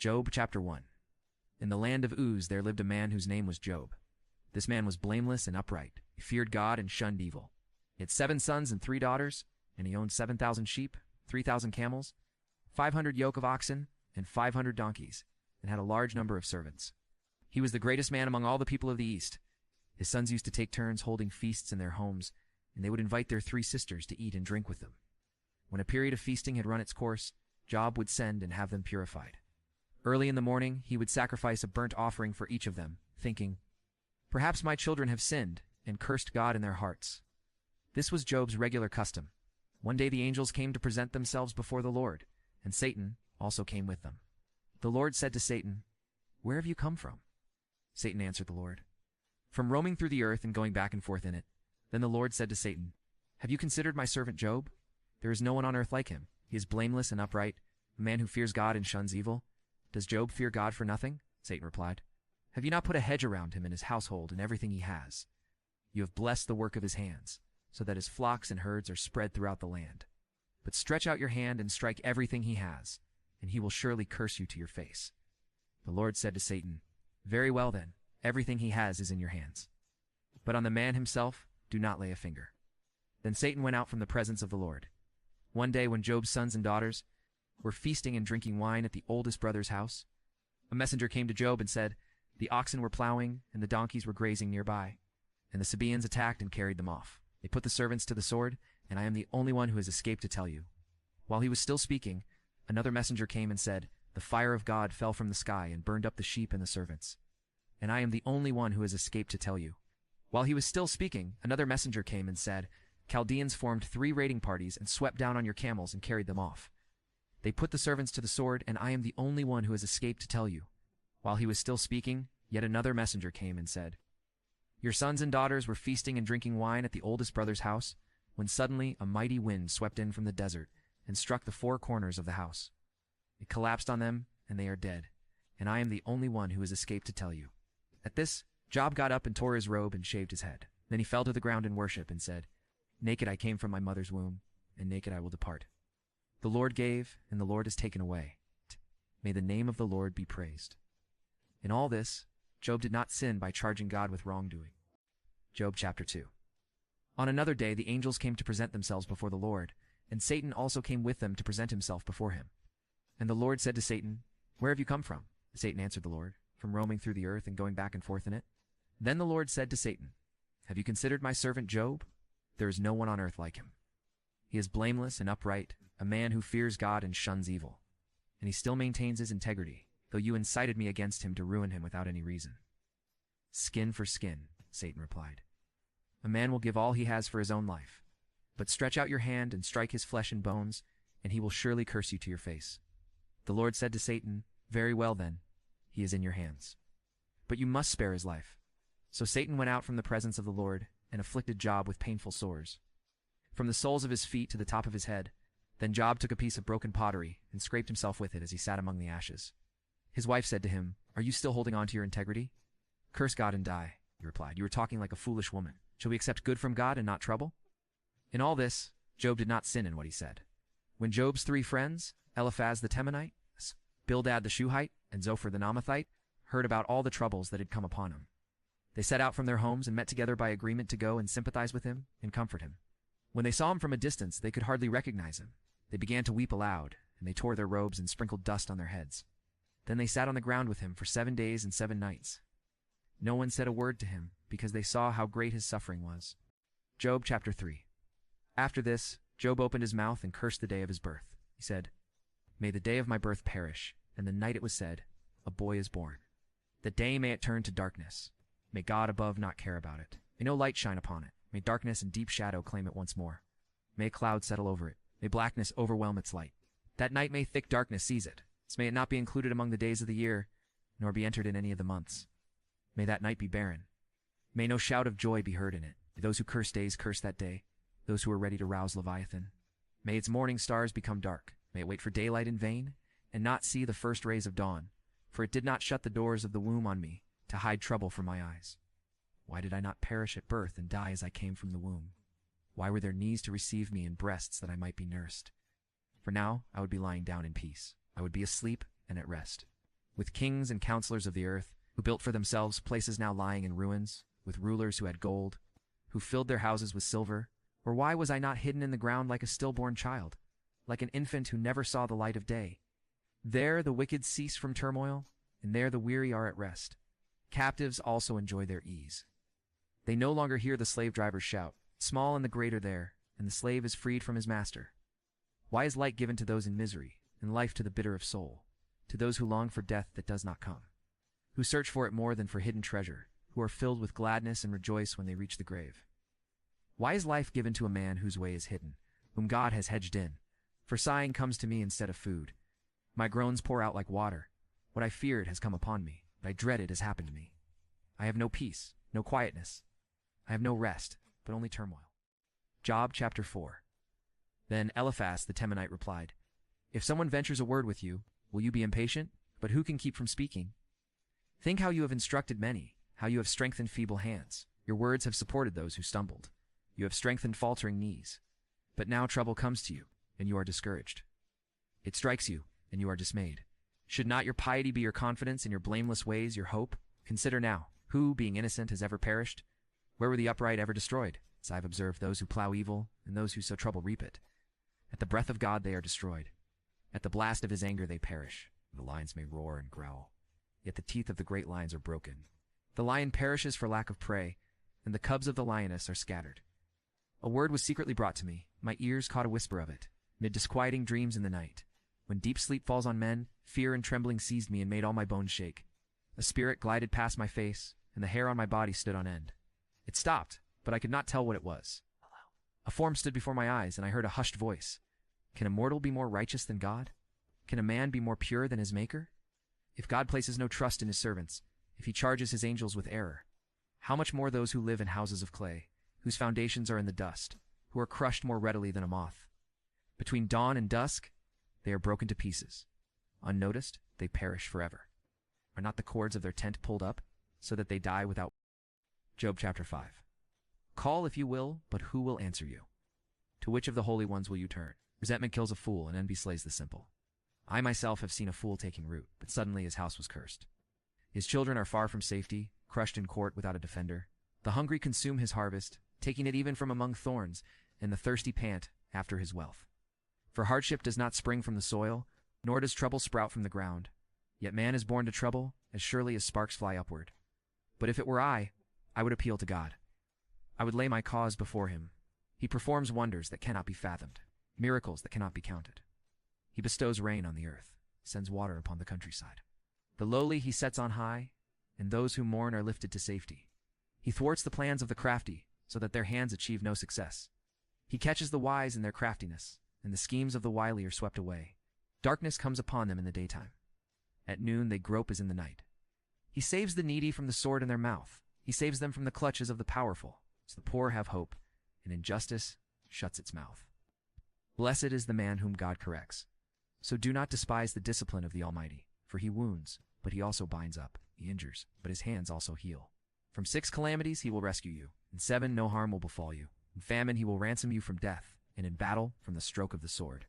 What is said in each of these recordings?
Job chapter 1. In the land of Uz there lived a man whose name was Job. This man was blameless and upright. He feared God and shunned evil. He had 7 sons and 3 daughters, and he owned 7,000 sheep, 3,000 camels, 500 yoke of oxen, and 500 donkeys, and had a large number of servants. He was the greatest man among all the people of the East. His sons used to take turns holding feasts in their homes, and they would invite their 3 sisters to eat and drink with them. When a period of feasting had run its course, Job would send and have them purified. Early in the morning he would sacrifice a burnt offering for each of them, thinking, "Perhaps my children have sinned and cursed God in their hearts." This was Job's regular custom. One day the angels came to present themselves before the Lord, and Satan also came with them. The Lord said to Satan, "Where have you come from?" Satan answered the Lord, "From roaming through the earth and going back and forth in it." Then the Lord said to Satan, "Have you considered my servant Job? There is no one on earth like him. He is blameless and upright, a man who fears God and shuns evil. Does Job fear God for nothing?" Satan replied, "Have you not put a hedge around him and his household and everything he has? You have blessed the work of his hands, so that his flocks and herds are spread throughout the land. But stretch out your hand and strike everything he has, and he will surely curse you to your face." The Lord said to Satan, "Very well then, everything he has is in your hands. But on the man himself, do not lay a finger." Then Satan went out from the presence of the Lord. One day when Job's sons and daughters were feasting and drinking wine at the oldest brother's house, a messenger came to Job and said, "The oxen were plowing and the donkeys were grazing nearby, and the Sabaeans attacked and carried them off. They put the servants to the sword, and I am the only one who has escaped to tell you." While he was still speaking, another messenger came and said, "The fire of God fell from the sky and burned up the sheep and the servants, and I am the only one who has escaped to tell you." While he was still speaking, another messenger came and said, "Chaldeans formed 3 raiding parties and swept down on your camels and carried them off. They put the servants to the sword, and I am the only one who has escaped to tell you." While he was still speaking, yet another messenger came and said, "Your sons and daughters were feasting and drinking wine at the oldest brother's house, when suddenly a mighty wind swept in from the desert and struck the 4 corners of the house. It collapsed on them, and they are dead, and I am the only one who has escaped to tell you." At this, Job got up and tore his robe and shaved his head. Then he fell to the ground in worship and said, "Naked I came from my mother's womb, and naked I will depart. The Lord gave, and the Lord has taken away. May the name of the Lord be praised." In all this, Job did not sin by charging God with wrongdoing. Job chapter 2. On another day the angels came to present themselves before the Lord, and Satan also came with them to present himself before him. And the Lord said to Satan, "Where have you come from?" Satan answered the Lord, "From roaming through the earth and going back and forth in it." Then the Lord said to Satan, "Have you considered my servant Job? There is no one on earth like him. He is blameless and upright, a man who fears God and shuns evil. And he still maintains his integrity, though you incited me against him to ruin him without any reason." "Skin for skin," Satan replied. "A man will give all he has for his own life. But stretch out your hand and strike his flesh and bones, and he will surely curse you to your face." The Lord said to Satan, "Very well then, he is in your hands. But you must spare his life." So Satan went out from the presence of the Lord and afflicted Job with painful sores, from the soles of his feet to the top of his head. Then Job took a piece of broken pottery and scraped himself with it as he sat among the ashes. His wife said to him, "Are you still holding on to your integrity?" "Curse God and die," he replied. "You are talking like a foolish woman. Shall we accept good from God and not trouble?" In all this, Job did not sin in what he said. When Job's 3 friends, Eliphaz the Temanite, Bildad the Shuhite, and Zophar the Naamathite, heard about all the troubles that had come upon him, they set out from their homes and met together by agreement to go and sympathize with him and comfort him. When they saw him from a distance, they could hardly recognize him. They began to weep aloud, and they tore their robes and sprinkled dust on their heads. Then they sat on the ground with him for 7 days and 7 nights. No one said a word to him, because they saw how great his suffering was. Job chapter 3. After this, Job opened his mouth and cursed the day of his birth. He said, "May the day of my birth perish, and the night it was said, 'A boy is born.' The day may it turn to darkness. May God above not care about it. May no light shine upon it. May darkness and deep shadow claim it once more. May a cloud settle over it. May blackness overwhelm its light. That night may thick darkness seize it. So may it not be included among the days of the year, nor be entered in any of the months. May that night be barren. May no shout of joy be heard in it. May those who curse days curse that day, those who are ready to rouse Leviathan. May its morning stars become dark. May it wait for daylight in vain, and not see the first rays of dawn. For it did not shut the doors of the womb on me, to hide trouble from my eyes. Why did I not perish at birth and die as I came from the womb? Why were there knees to receive me and breasts that I might be nursed? For now I would be lying down in peace. I would be asleep and at rest. with kings and counselors of the earth, who built for themselves places now lying in ruins, with rulers who had gold, who filled their houses with silver? Or why was I not hidden in the ground like a stillborn child, like an infant who never saw the light of day? There the wicked cease from turmoil, and there the weary are at rest. Captives also enjoy their ease. They no longer hear the slave drivers shout, small and the great are there, and the slave is freed from his master. Why is light given to those in misery, and life to the bitter of soul, to those who long for death that does not come, who search for it more than for hidden treasure, who are filled with gladness and rejoice when they reach the grave? Why is life given to a man whose way is hidden, whom God has hedged in? For sighing comes to me instead of food. My groans pour out like water. What I feared has come upon me, what I dreaded has happened to me. I have no peace, no quietness. I have no rest, but only turmoil. Job chapter 4. Then Eliphaz the Temanite replied, If someone ventures a word with you, will you be impatient? But who can keep from speaking? Think how you have instructed many, how you have strengthened feeble hands. Your words have supported those who stumbled. You have strengthened faltering knees. But now trouble comes to you, and you are discouraged. It strikes you, and you are dismayed. Should not your piety be your confidence, and your blameless ways your hope? Consider now, who, being innocent, has ever perished? Where were the upright ever destroyed? As I have observed those who plow evil, and those who sow trouble reap it. At the breath of God they are destroyed. At the blast of his anger they perish. The lions may roar and growl, yet the teeth of the great lions are broken. The lion perishes for lack of prey, and the cubs of the lioness are scattered. A word was secretly brought to me. My ears caught a whisper of it, mid disquieting dreams in the night. When deep sleep falls on men, fear and trembling seized me and made all my bones shake. A spirit glided past my face, and the hair on my body stood on end. It stopped, but I could not tell what it was. A form stood before my eyes, and I heard a hushed voice. Can a mortal be more righteous than God? Can a man be more pure than his Maker? If God places no trust in his servants, if he charges his angels with error, how much more those who live in houses of clay, whose foundations are in the dust, who are crushed more readily than a moth? Between dawn and dusk, they are broken to pieces. Unnoticed, they perish forever. Are not the cords of their tent pulled up, so that they die without... Job chapter 5. Call if you will, but who will answer you? To which of the holy ones will you turn? Resentment kills a fool, and envy slays the simple. I myself have seen a fool taking root, but suddenly his house was cursed. His children are far from safety, crushed in court without a defender. The hungry consume his harvest, taking it even from among thorns, and the thirsty pant after his wealth. For hardship does not spring from the soil, nor does trouble sprout from the ground. Yet man is born to trouble, as surely as sparks fly upward. But if it were I would appeal to God. I would lay my cause before him. He performs wonders that cannot be fathomed, miracles that cannot be counted. He bestows rain on the earth, sends water upon the countryside. The lowly he sets on high, and those who mourn are lifted to safety. He thwarts the plans of the crafty, so that their hands achieve no success. He catches the wise in their craftiness, and the schemes of the wily are swept away. Darkness comes upon them in the daytime. At noon they grope as in the night. He saves the needy from the sword in their mouth. He saves them from the clutches of the powerful, so the poor have hope, and injustice shuts its mouth. Blessed is the man whom God corrects. So do not despise the discipline of the Almighty, for he wounds, but he also binds up. He injures, but his hands also heal. From 6 calamities he will rescue you. In 7 no harm will befall you. In famine he will ransom you from death, and in battle from the stroke of the sword.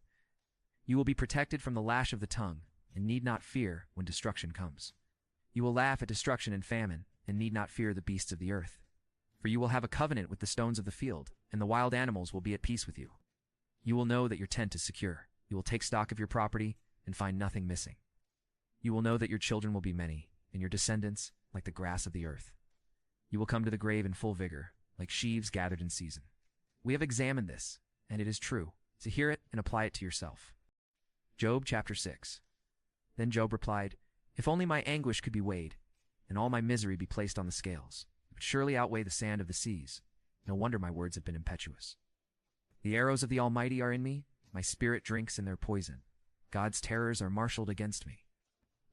You will be protected from the lash of the tongue, and need not fear when destruction comes. You will laugh at destruction and famine, and need not fear the beasts of the earth. For you will have a covenant with the stones of the field, and the wild animals will be at peace with you. You will know that your tent is secure. You will take stock of your property, and find nothing missing. You will know that your children will be many, and your descendants like the grass of the earth. You will come to the grave in full vigor, like sheaves gathered in season. We have examined this, and it is true, so hear it and apply it to yourself. Job chapter 6. Then Job replied, If only my anguish could be weighed, and all my misery be placed on the scales, it would surely outweigh the sand of the seas. No wonder my words have been impetuous. The arrows of the Almighty are in me, my spirit drinks in their poison. God's terrors are marshaled against me.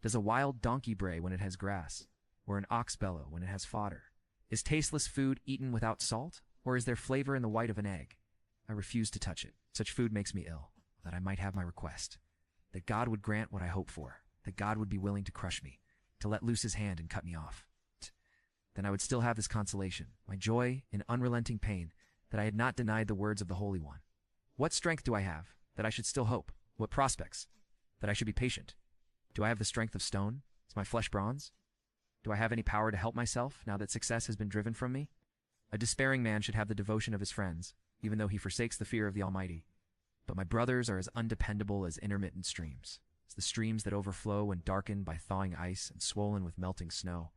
Does a wild donkey bray when it has grass, or an ox bellow when it has fodder? Is tasteless food eaten without salt, or is there flavor in the white of an egg? I refuse to touch it. Such food makes me ill, that I might have my request. That God would grant what I hope for, that God would be willing to crush me, to let loose his hand and cut me off. Then I would still have this consolation, my joy in unrelenting pain, that I had not denied the words of the Holy One. What strength do I have, that I should still hope? What prospects? That I should be patient. Do I have the strength of stone? Is Is my flesh bronze? Do I have any power to help myself now that success has been driven from me? A despairing man should have the devotion of his friends, even though he forsakes the fear of the Almighty. But my brothers are as undependable as intermittent streams, as the streams that overflow when darkened by thawing ice and swollen with melting snow,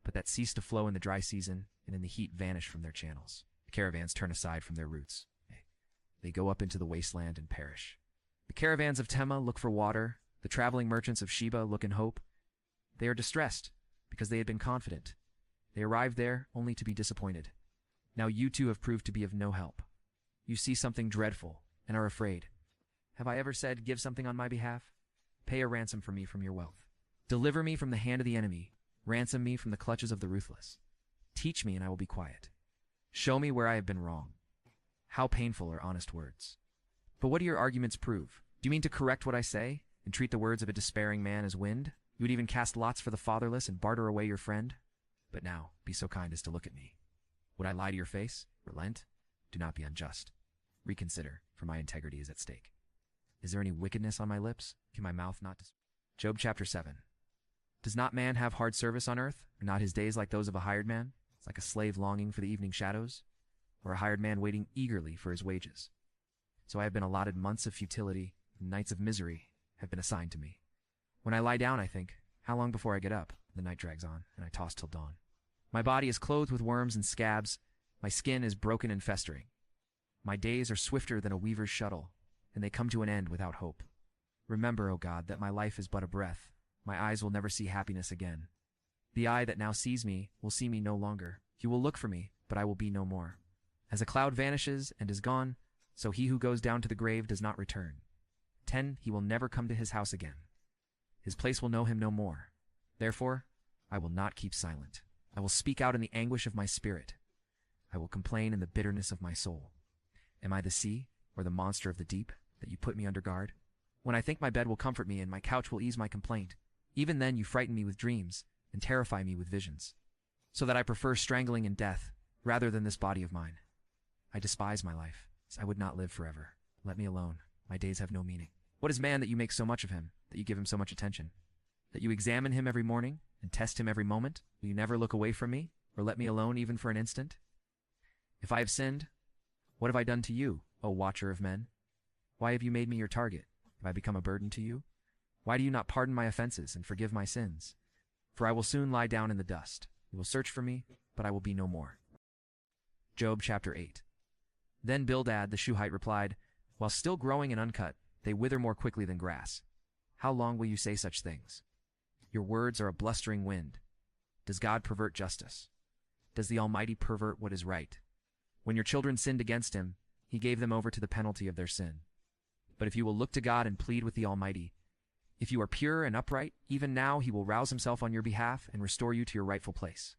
but that cease to flow in the dry season and in the heat vanish from their channels. The caravans turn aside from their routes. They go up into the wasteland and perish. The caravans of Tema look for water. The traveling merchants of Sheba look in hope. They are distressed because they had been confident. They arrived there only to be disappointed. Now you too have proved to be of no help. You see something dreadful and are afraid. Have I ever said, give something on my behalf? Pay a ransom for me from your wealth. Deliver me from the hand of the enemy. Ransom me from the clutches of the ruthless. Teach me and I will be quiet. Show me where I have been wrong. How painful are honest words. But what do your arguments prove? Do you mean to correct what I say and treat the words of a despairing man as wind? You would even cast lots for the fatherless and barter away your friend? But now, be so kind as to look at me. Would I lie to your face? Relent? Do not be unjust. Reconsider, for my integrity is at stake. Is there any wickedness on my lips? Can my mouth not Job chapter 7. Does not man have hard service on earth? Are not his days like those of a hired man? It's like a slave longing for the evening shadows, or a hired man waiting eagerly for his wages. So I have been allotted months of futility, and nights of misery have been assigned to me. When I lie down, I think, how long before I get up? The night drags on, and I toss till dawn. My body is clothed with worms and scabs. My skin is broken and festering. My days are swifter than a weaver's shuttle, and they come to an end without hope. Remember, O God, that my life is but a breath. My eyes will never see happiness again. The eye that now sees me will see me no longer. You will look for me, but I will be no more. As a cloud vanishes and is gone, so he who goes down to the grave does not return. 10, he will never come to his house again. His place will know him no more. Therefore, I will not keep silent. I will speak out in the anguish of my spirit. I will complain in the bitterness of my soul. Am I the sea, or the monster of the deep, that you put me under guard? When I think my bed will comfort me and my couch will ease my complaint, even then you frighten me with dreams and terrify me with visions, so that I prefer strangling and death rather than this body of mine. I despise my life. I would not live forever. Let me alone. My days have no meaning. What is man that you make so much of him, that you give him so much attention? That you examine him every morning and test him every moment? Will you never look away from me, or let me alone even for an instant? If I have sinned, what have I done to you, O watcher of men? Why have you made me your target? Have I become a burden to you? Why do you not pardon my offenses and forgive my sins? For I will soon lie down in the dust. You will search for me, but I will be no more. Job chapter 8. Then Bildad the Shuhite replied, while still growing and uncut, they wither more quickly than grass. How long will you say such things? Your words are a blustering wind. Does God pervert justice? Does the Almighty pervert what is right? When your children sinned against him, he gave them over to the penalty of their sin. But if you will look to God and plead with the Almighty, if you are pure and upright, even now he will rouse himself on your behalf and restore you to your rightful place.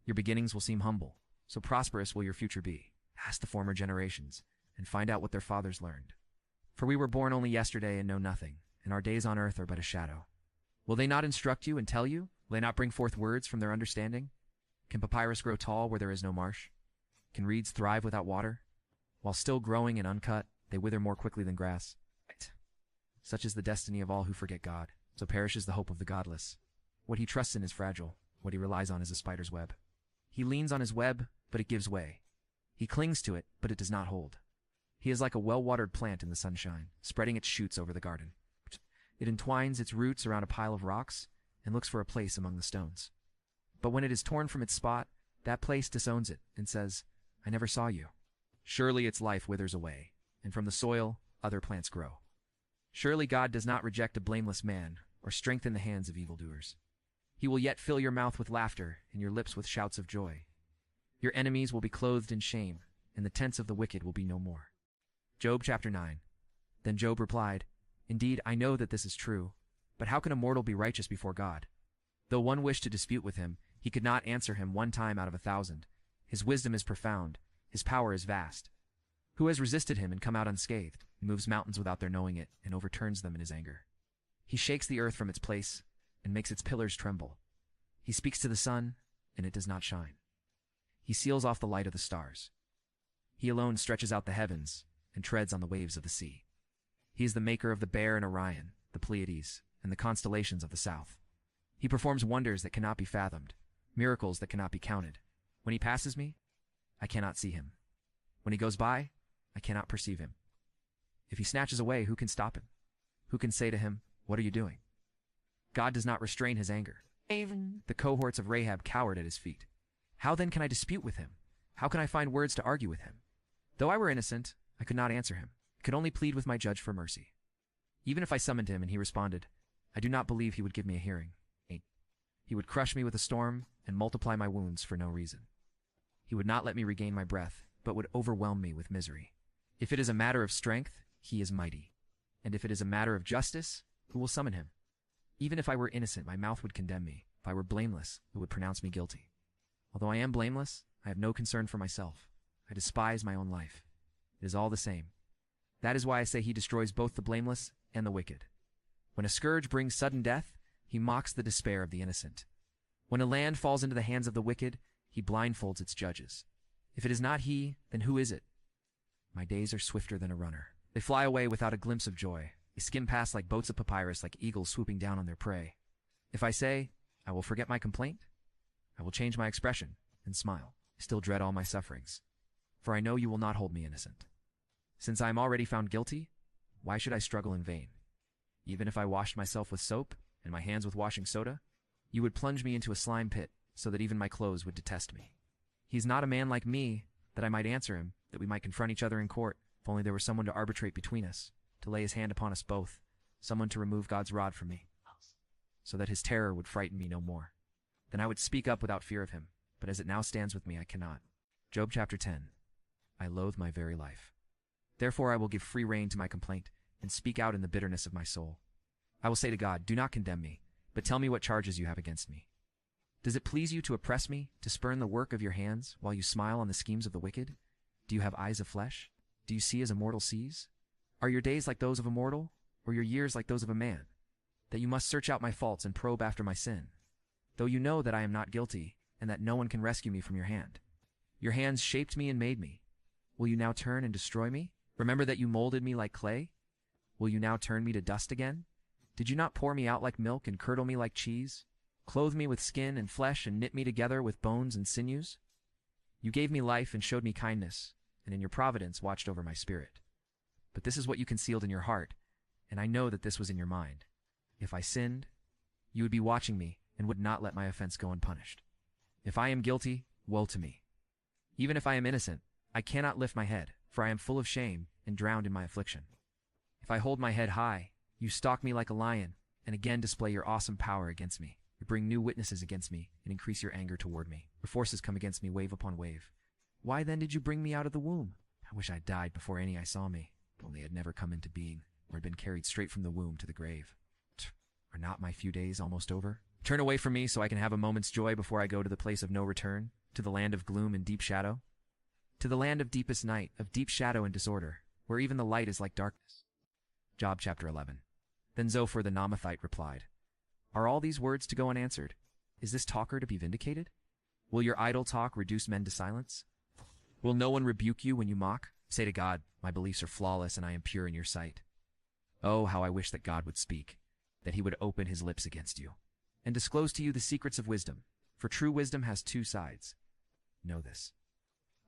Your beginnings will seem humble, so prosperous will your future be. Ask the former generations, and find out what their fathers learned. For we were born only yesterday and know nothing, and our days on earth are but a shadow. Will they not instruct you and tell you? Will they not bring forth words from their understanding? Can papyrus grow tall where there is no marsh? Can reeds thrive without water? While still growing and uncut, they wither more quickly than grass. Such is the destiny of all who forget God. So perishes the hope of the godless. What he trusts in is fragile. What he relies on is a spider's web. He leans on his web, but it gives way. He clings to it, but it does not hold. He is like a well-watered plant in the sunshine, spreading its shoots over the garden. It entwines its roots around a pile of rocks and looks for a place among the stones. But when it is torn from its spot, that place disowns it and says, I never saw you. Surely its life withers away, and from the soil other plants grow. Surely God does not reject a blameless man or strengthen the hands of evildoers. He will yet fill your mouth with laughter and your lips with shouts of joy. Your enemies will be clothed in shame, and the tents of the wicked will be no more. Job chapter 9. Then Job replied, Indeed, I know that this is true, but how can a mortal be righteous before God? Though one wished to dispute with him, he could not answer him 1 time out of 1,000. His wisdom is profound, his power is vast. Who has resisted him and come out unscathed? He moves mountains without their knowing it, and overturns them in his anger. He shakes the earth from its place, and makes its pillars tremble. He speaks to the sun, and it does not shine. He seals off the light of the stars. He alone stretches out the heavens, and treads on the waves of the sea. He is the maker of the Bear and Orion, the Pleiades, and the constellations of the south. He performs wonders that cannot be fathomed, miracles that cannot be counted. When he passes me, I cannot see him. When he goes by, I cannot perceive him. If he snatches away, who can stop him? Who can say to him, "What are you doing?" God does not restrain his anger. Even the cohorts of Rahab cowered at his feet. How then can I dispute with him? How can I find words to argue with him? Though I were innocent, I could not answer him. I could only plead with my judge for mercy. Even if I summoned him and he responded, I do not believe he would give me a hearing. 8. He would crush me with a storm and multiply my wounds for no reason. He would not let me regain my breath, but would overwhelm me with misery. If it is a matter of strength, he is mighty. And if it is a matter of justice, who will summon him? Even if I were innocent, my mouth would condemn me. If I were blameless, it would pronounce me guilty. Although I am blameless, I have no concern for myself. I despise my own life. It is all the same. That is why I say he destroys both the blameless and the wicked. When a scourge brings sudden death, he mocks the despair of the innocent. When a land falls into the hands of the wicked, he blindfolds its judges. If it is not he, then who is it? My days are swifter than a runner. They fly away without a glimpse of joy. They skim past like boats of papyrus, like eagles swooping down on their prey. If I say, I will forget my complaint, I will change my expression and smile. I still dread all my sufferings, for I know you will not hold me innocent. Since I am already found guilty, why should I struggle in vain? Even if I washed myself with soap and my hands with washing soda, you would plunge me into a slime pit so that even my clothes would detest me. He is not a man like me, that I might answer him, that we might confront each other in court, if only there were someone to arbitrate between us, to lay his hand upon us both, someone to remove God's rod from me, so that his terror would frighten me no more. Then I would speak up without fear of him, but as it now stands with me, I cannot. Job chapter 10. I loathe my very life. Therefore I will give free rein to my complaint, and speak out in the bitterness of my soul. I will say to God, do not condemn me, but tell me what charges you have against me. Does it please you to oppress me, to spurn the work of your hands, while you smile on the schemes of the wicked? Do you have eyes of flesh? Do you see as a mortal sees? Are your days like those of a mortal, or your years like those of a man, that you must search out my faults and probe after my sin? Though you know that I am not guilty, and that no one can rescue me from your hand. Your hands shaped me and made me. Will you now turn and destroy me? Remember that you molded me like clay? Will you now turn me to dust again? Did you not pour me out like milk and curdle me like cheese? Clothe me with skin and flesh and knit me together with bones and sinews? You gave me life and showed me kindness, and in your providence watched over my spirit. But this is what you concealed in your heart, and I know that this was in your mind. If I sinned, you would be watching me and would not let my offense go unpunished. If I am guilty, woe to me. Even if I am innocent, I cannot lift my head, for I am full of shame and drowned in my affliction. If I hold my head high, you stalk me like a lion, and again display your awesome power against me. You bring new witnesses against me, and increase your anger toward me. Your forces come against me wave upon wave. Why then did you bring me out of the womb? I wish I died before any I saw me, if only I had never come into being, or had been carried straight from the womb to the grave. Are not my few days almost over? Turn away from me so I can have a moment's joy before I go to the place of no return, to the land of gloom and deep shadow, to the land of deepest night, of deep shadow and disorder, where even the light is like darkness. Job chapter 11. Then Zophar the Naamathite replied, Are all these words to go unanswered? Is this talker to be vindicated? Will your idle talk reduce men to silence? Will no one rebuke you when you mock? Say to God, my beliefs are flawless and I am pure in your sight. Oh, how I wish that God would speak, that he would open his lips against you, and disclose to you the secrets of wisdom, for true wisdom has two sides. Know this.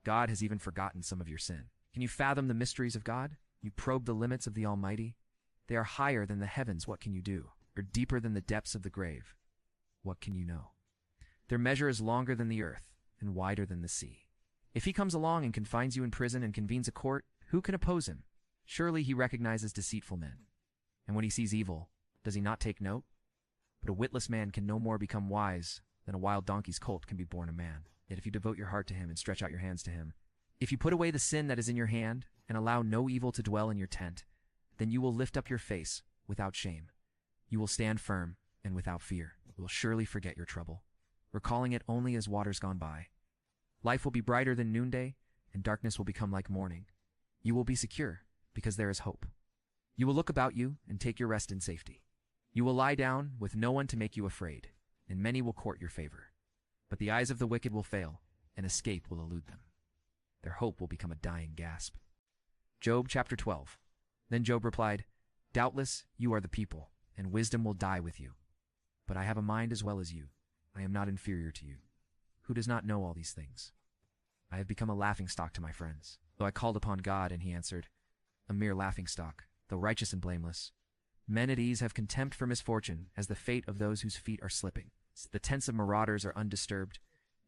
God has even forgotten some of your sin. Can you fathom the mysteries of God? You probe the limits of the Almighty. They are higher than the heavens. What can you do? Or deeper than the depths of the grave? What can you know? Their measure is longer than the earth and wider than the sea. If he comes along and confines you in prison and convenes a court, who can oppose him? Surely he recognizes deceitful men. And when he sees evil, does he not take note? But a witless man can no more become wise than a wild donkey's colt can be born a man. Yet if you devote your heart to him and stretch out your hands to him, if you put away the sin that is in your hand and allow no evil to dwell in your tent, then you will lift up your face without shame. You will stand firm and without fear. You will surely forget your trouble, recalling it only as waters gone by. Life will be brighter than noonday, and darkness will become like morning. You will be secure, because there is hope. You will look about you and take your rest in safety. You will lie down with no one to make you afraid, and many will court your favor. But the eyes of the wicked will fail, and escape will elude them. Their hope will become a dying gasp. Job chapter 12. Then Job replied, Doubtless you are the people, and wisdom will die with you. But I have a mind as well as you. I am not inferior to you. Who does not know all these things? I have become a laughingstock to my friends. Though I called upon God, and he answered, a mere laughingstock, though righteous and blameless. Men at ease have contempt for misfortune, as the fate of those whose feet are slipping. The tents of marauders are undisturbed,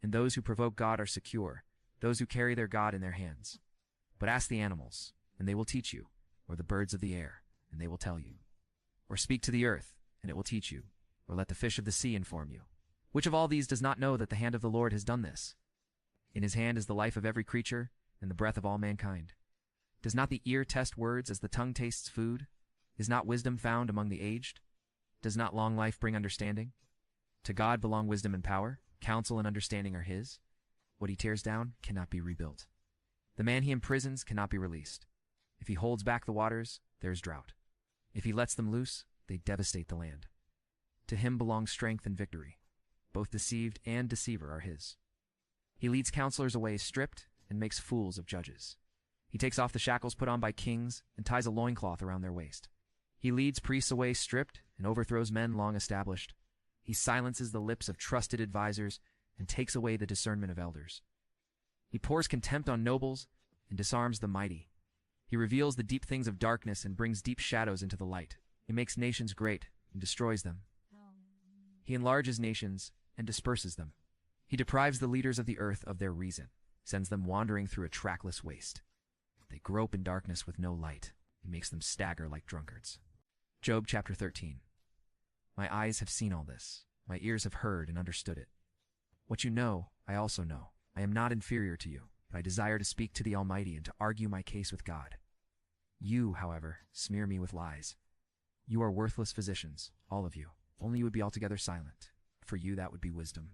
and those who provoke God are secure, those who carry their God in their hands. But ask the animals, and they will teach you, or the birds of the air, and they will tell you. Or speak to the earth, and it will teach you, or let the fish of the sea inform you. Which of all these does not know that the hand of the Lord has done this? In his hand is the life of every creature, and the breath of all mankind. Does not the ear test words as the tongue tastes food? Is not wisdom found among the aged? Does not long life bring understanding? To God belong wisdom and power. Counsel and understanding are his. What he tears down cannot be rebuilt. The man he imprisons cannot be released. If he holds back the waters, there is drought. If he lets them loose, they devastate the land. To him belong strength and victory. Both deceived and deceiver are his. He leads counselors away stripped and makes fools of judges. He takes off the shackles put on by kings and ties a loincloth around their waist. He leads priests away stripped and overthrows men long established. He silences the lips of trusted advisers and takes away the discernment of elders. He pours contempt on nobles and disarms the mighty. He reveals the deep things of darkness and brings deep shadows into the light. He makes nations great and destroys them. He enlarges nations and disperses them. He deprives the leaders of the earth of their reason, sends them wandering through a trackless waste. They grope in darkness with no light. He makes them stagger like drunkards. Job chapter 13. My eyes have seen all this. My ears have heard and understood it. What you know, I also know. I am not inferior to you, but I desire to speak to the Almighty and to argue my case with God. You, however, smear me with lies. You are worthless physicians, all of you. Only you would be altogether silent. For you that would be wisdom.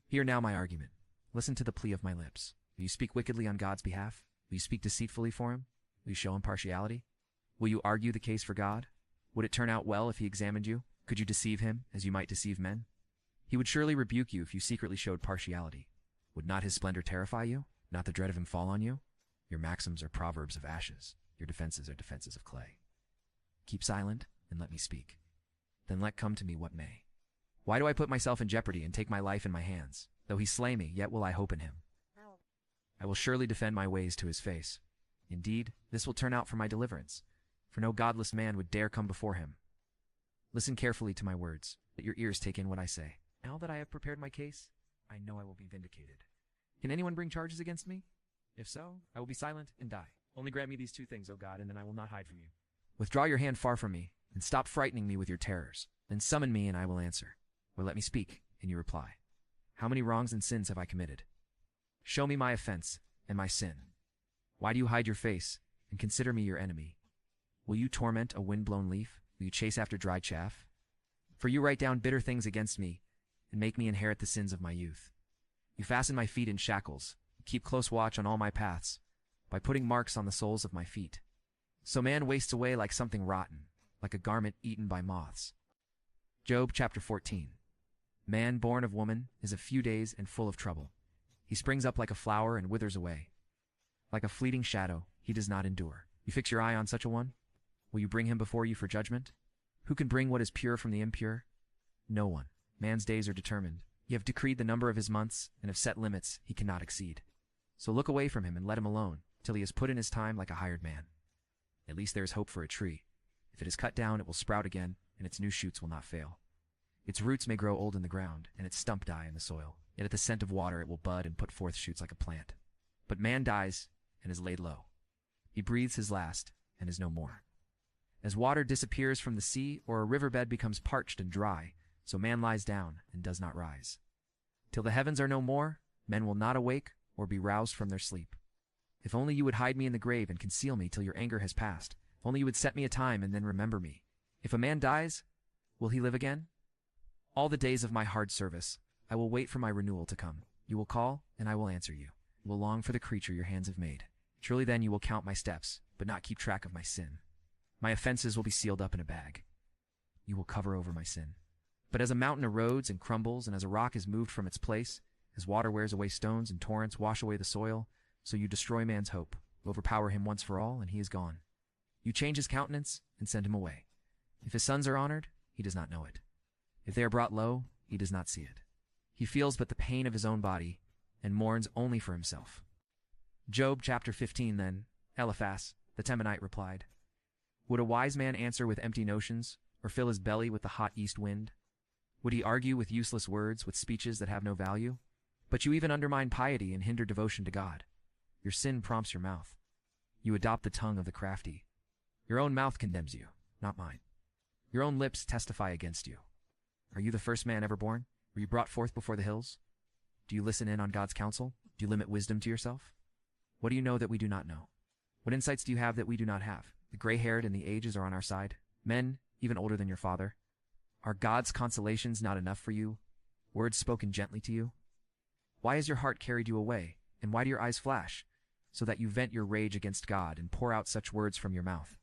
Hear now my argument. Listen to the plea of my lips. Will you speak wickedly on God's behalf? Will you speak deceitfully for him? Will you show him partiality? Will you argue the case for God? Would it turn out well if he examined you? Could you deceive him as you might deceive men? He would surely rebuke you if you secretly showed partiality. Would not his splendor terrify you? Not the dread of him fall on you? Your maxims are proverbs of ashes. Your defenses are defenses of clay. Keep silent and let me speak. Then let come to me what may. Why do I put myself in jeopardy and take my life in my hands? Though he slay me, yet will I hope in him. I will surely defend my ways to his face. Indeed, this will turn out for my deliverance, for no godless man would dare come before him. Listen carefully to my words. Let your ears take in what I say. Now that I have prepared my case, I know I will be vindicated. Can anyone bring charges against me? If so, I will be silent and die. Only grant me these two things, O God, and then I will not hide from you. Withdraw your hand far from me, and stop frightening me with your terrors. Then summon me, and I will answer. Or let me speak, and you reply. How many wrongs and sins have I committed? Show me my offense and my sin. Why do you hide your face and consider me your enemy? Will you torment a wind-blown leaf? Will you chase after dry chaff? For you write down bitter things against me and make me inherit the sins of my youth. You fasten my feet in shackles, keep close watch on all my paths, by putting marks on the soles of my feet. So man wastes away like something rotten, like a garment eaten by moths. Job chapter 14. Man born of woman is of few days and full of trouble. He springs up like a flower and withers away. Like a fleeting shadow, he does not endure. You fix your eye on such a one? Will you bring him before you for judgment? Who can bring what is pure from the impure? No one. Man's days are determined. You have decreed the number of his months and have set limits he cannot exceed. So look away from him and let him alone, till he has put in his time like a hired man. At least there is hope for a tree. If it is cut down, it will sprout again, and its new shoots will not fail. Its roots may grow old in the ground, and its stump die in the soil. Yet at the scent of water it will bud and put forth shoots like a plant. But man dies and is laid low. He breathes his last and is no more. As water disappears from the sea, or a riverbed becomes parched and dry, so man lies down and does not rise. Till the heavens are no more, men will not awake or be roused from their sleep. If only you would hide me in the grave and conceal me till your anger has passed. If only you would set me a time and then remember me. If a man dies, will he live again? All the days of my hard service, I will wait for my renewal to come. You will call, and I will answer you. You will long for the creature your hands have made. Surely then you will count my steps, but not keep track of my sin. My offenses will be sealed up in a bag. You will cover over my sin. But as a mountain erodes and crumbles, and as a rock is moved from its place, as water wears away stones and torrents wash away the soil, so you destroy man's hope, overpower him once for all, and he is gone. You change his countenance and send him away. If his sons are honored, he does not know it. If they are brought low, he does not see it. He feels but the pain of his own body, and mourns only for himself. Job chapter 15 Then Eliphaz, the Temanite, replied, Would a wise man answer with empty notions, or fill his belly with the hot east wind? Would he argue with useless words, with speeches that have no value? But you even undermine piety and hinder devotion to God. Your sin prompts your mouth. You adopt the tongue of the crafty. Your own mouth condemns you, not mine. Your own lips testify against you. Are you the first man ever born? Were you brought forth before the hills? Do you listen in on God's counsel? Do you limit wisdom to yourself? What do you know that we do not know? What insights do you have that we do not have? The gray-haired and the ages are on our side, men even older than your father. Are God's consolations not enough for you, words spoken gently to you? Why has your heart carried you away, and why do your eyes flash, so that you vent your rage against God and pour out such words from your mouth?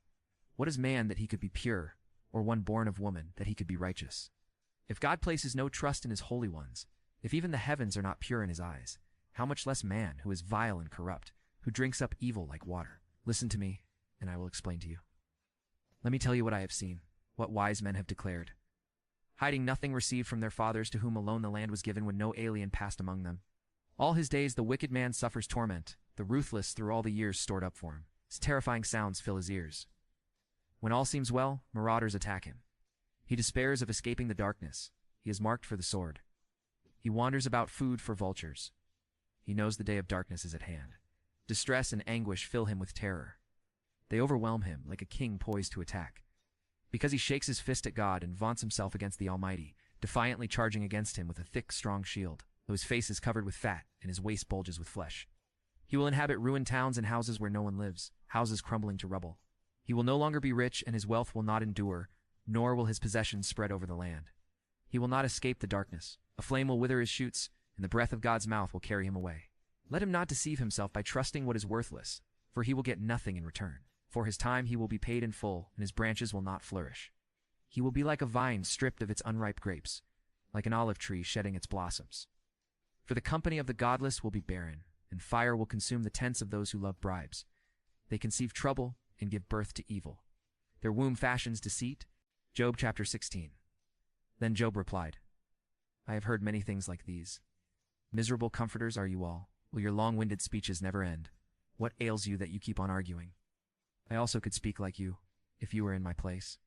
What is man that he could be pure, or one born of woman that he could be righteous? If God places no trust in his holy ones, if even the heavens are not pure in his eyes, how much less man who is vile and corrupt, who drinks up evil like water? Listen to me, and I will explain to you. Let me tell you what I have seen, what wise men have declared, hiding nothing received from their fathers, to whom alone the land was given when no alien passed among them. All his days the wicked man suffers torment, the ruthless through all the years stored up for him. His terrifying sounds fill his ears. When all seems well, marauders attack him. He despairs of escaping the darkness. He is marked for the sword. He wanders about food for vultures. He knows the day of darkness is at hand. Distress and anguish fill him with terror. They overwhelm him like a king poised to attack. Because he shakes his fist at God and vaunts himself against the Almighty, defiantly charging against him with a thick, strong shield, though his face is covered with fat and his waist bulges with flesh. He will inhabit ruined towns and houses where no one lives, houses crumbling to rubble. He will no longer be rich, and his wealth will not endure, nor will his possessions spread over the land. He will not escape the darkness. A flame will wither his shoots, and the breath of God's mouth will carry him away. Let him not deceive himself by trusting what is worthless, for he will get nothing in return. For his time he will be paid in full, and his branches will not flourish. He will be like a vine stripped of its unripe grapes, like an olive tree shedding its blossoms. For the company of the godless will be barren, and fire will consume the tents of those who love bribes. They conceive trouble and give birth to evil. Their womb fashions deceit. Job chapter 16. Then Job replied, I have heard many things like these. Miserable comforters are you all. Will your long-winded speeches never end? What ails you that you keep on arguing? I also could speak like you, if you were in my place.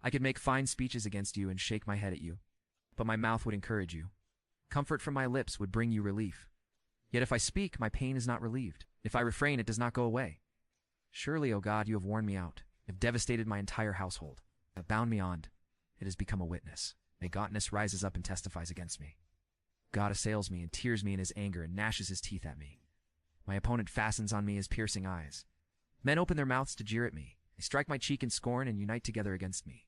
I could make fine speeches against you and shake my head at you, but my mouth would encourage you. Comfort from my lips would bring you relief. Yet if I speak, my pain is not relieved. If I refrain, it does not go away. Surely, O God, you have worn me out, have devastated my entire household, have bound me on. It has become a witness. My gauntness rises up and testifies against me. God assails me and tears me in his anger and gnashes his teeth at me. My opponent fastens on me his piercing eyes. Men open their mouths to jeer at me. They strike my cheek in scorn and unite together against me.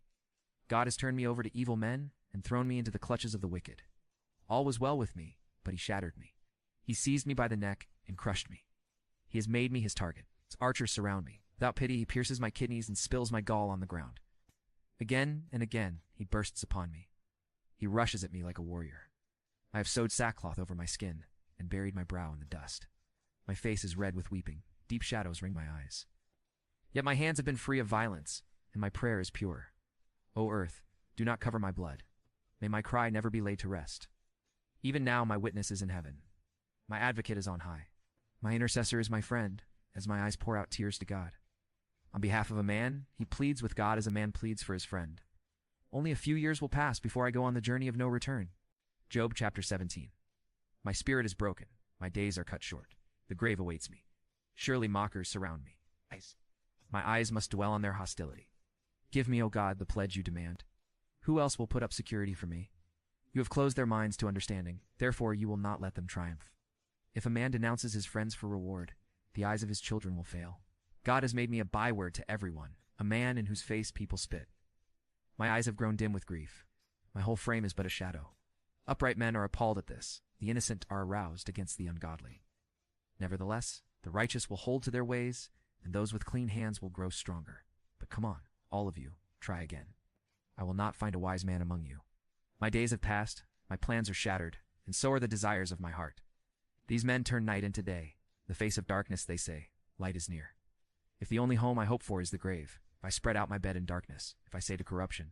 God has turned me over to evil men and thrown me into the clutches of the wicked. All was well with me, but he shattered me. He seized me by the neck and crushed me. He has made me his target. His archers surround me. Without pity, he pierces my kidneys and spills my gall on the ground. Again and again, he bursts upon me. He rushes at me like a warrior. I have sewed sackcloth over my skin and buried my brow in the dust. My face is red with weeping. Deep shadows ring my eyes. Yet my hands have been free of violence, and my prayer is pure. O earth, do not cover my blood. May my cry never be laid to rest. Even now my witness is in heaven. My advocate is on high. My intercessor is my friend, as my eyes pour out tears to God. On behalf of a man, he pleads with God as a man pleads for his friend. Only a few years will pass before I go on the journey of no return. Job chapter 17. My spirit is broken. My days are cut short. The grave awaits me. Surely mockers surround me. My eyes must dwell on their hostility. Give me, O God, the pledge you demand. Who else will put up security for me? You have closed their minds to understanding. Therefore you will not let them triumph. If a man denounces his friends for reward, the eyes of his children will fail. God has made me a byword to everyone, a man in whose face people spit. My eyes have grown dim with grief. My whole frame is but a shadow. Upright men are appalled at this. The innocent are aroused against the ungodly. Nevertheless, the righteous will hold to their ways, and those with clean hands will grow stronger. But come on, all of you, try again. I will not find a wise man among you. My days have passed, my plans are shattered, and so are the desires of my heart. These men turn night into day. The face of darkness, they say, light is near. If the only home I hope for is the grave, if I spread out my bed in darkness, if I say to corruption,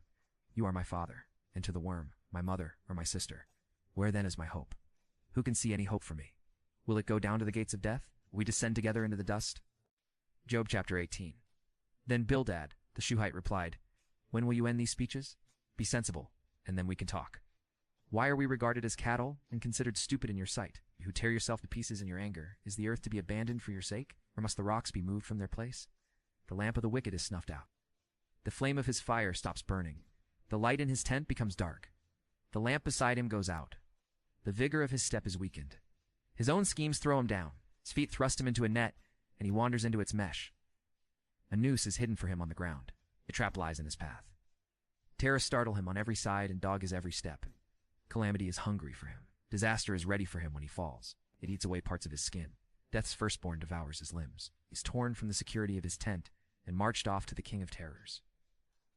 you are my father, and to the worm, my mother, or my sister. Where then is my hope? Who can see any hope for me? Will it go down to the gates of death? Will we descend together into the dust? Job chapter 18. Then Bildad, the Shuhite, replied, When will you end these speeches? Be sensible, and then we can talk. Why are we regarded as cattle and considered stupid in your sight, you who tear yourself to pieces in your anger? Is the earth to be abandoned for your sake, or must the rocks be moved from their place? The lamp of the wicked is snuffed out. The flame of his fire stops burning. The light in his tent becomes dark. The lamp beside him goes out. The vigor of his step is weakened. His own schemes throw him down. His feet thrust him into a net, and he wanders into its mesh. A noose is hidden for him on the ground. A trap lies in his path. Terrors startle him on every side and dog his every step. Calamity is hungry for him. Disaster is ready for him when he falls. It eats away parts of his skin. Death's firstborn devours his limbs. He's torn from the security of his tent and marched off to the king of terrors.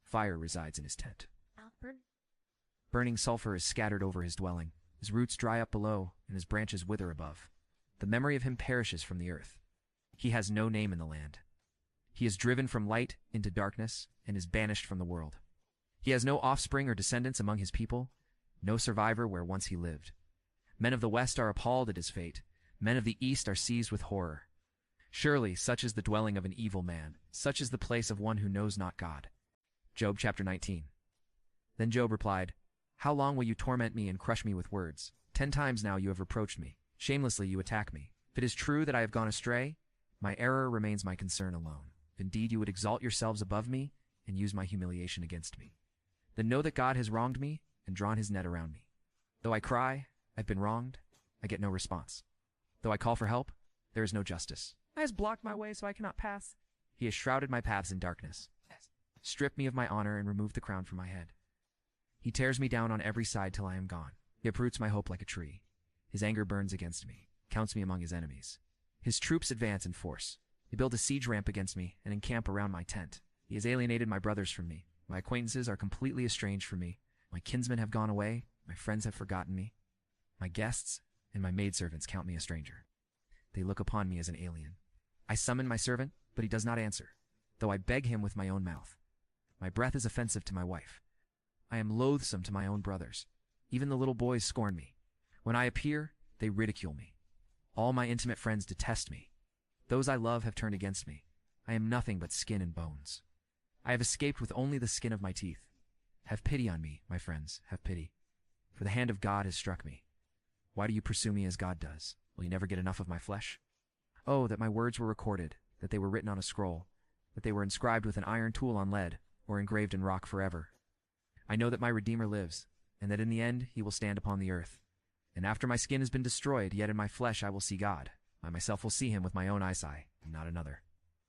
Fire resides in his tent. Alfred? Burning sulfur is scattered over his dwelling. His roots dry up below, and his branches wither above. The memory of him perishes from the earth. He has no name in the land. He is driven from light into darkness and is banished from the world. He has no offspring or descendants among his people, no survivor where once he lived. Men of the west are appalled at his fate. Men of the east are seized with horror. Surely such is the dwelling of an evil man. Such is the place of one who knows not God. Job chapter 19. Then Job replied, How long will you torment me and crush me with words? 10 times now you have reproached me. Shamelessly you attack me. If it is true that I have gone astray, my error remains my concern alone. If indeed you would exalt yourselves above me and use my humiliation against me, then know that God has wronged me and drawn his net around me. Though I cry, I've been wronged, I get no response. Though I call for help, there is no justice. He has blocked my way so I cannot pass. He has shrouded my paths in darkness. Stripped me of my honor and removed the crown from my head. He tears me down on every side till I am gone. He uproots my hope like a tree. His anger burns against me, counts me among his enemies. His troops advance in force. They build a siege ramp against me and encamp around my tent. He has alienated my brothers from me. My acquaintances are completely estranged from me. My kinsmen have gone away. My friends have forgotten me. My guests and my maidservants count me a stranger. They look upon me as an alien. I summon my servant, but he does not answer, though I beg him with my own mouth. My breath is offensive to my wife. I am loathsome to my own brothers. Even the little boys scorn me. When I appear, they ridicule me. All my intimate friends detest me. Those I love have turned against me. I am nothing but skin and bones. I have escaped with only the skin of my teeth. Have pity on me, my friends, have pity. For the hand of God has struck me. Why do you pursue me as God does? Will you never get enough of my flesh? Oh, that my words were recorded, that they were written on a scroll, that they were inscribed with an iron tool on lead, or engraved in rock forever. I know that my Redeemer lives, and that in the end he will stand upon the earth. And after my skin has been destroyed, yet in my flesh I will see God. I myself will see him with my own eyesight, and not another.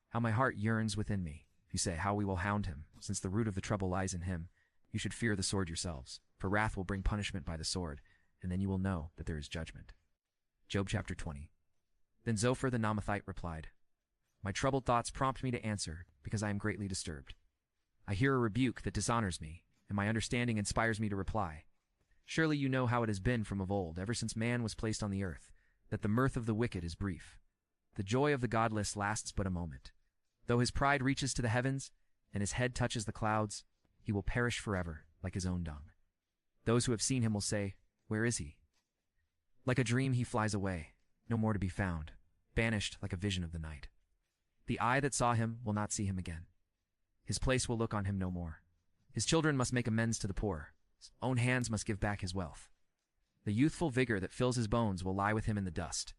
How my heart yearns within me. If you say, how we will hound him, since the root of the trouble lies in him, you should fear the sword yourselves, for wrath will bring punishment by the sword, and then you will know that there is judgment. Job chapter 20. Then Zophar the Naamathite replied, My troubled thoughts prompt me to answer, because I am greatly disturbed. I hear a rebuke that dishonors me, and my understanding inspires me to reply. Surely you know how it has been from of old, ever since man was placed on the earth, that the mirth of the wicked is brief. The joy of the godless lasts but a moment. Though his pride reaches to the heavens, and his head touches the clouds, he will perish forever, like his own dung. Those who have seen him will say, Where is he? Like a dream he flies away, no more to be found, banished like a vision of the night. The eye that saw him will not see him again. His place will look on him no more. His children must make amends to the poor. His own hands must give back his wealth. The youthful vigor that fills his bones will lie with him in the dust.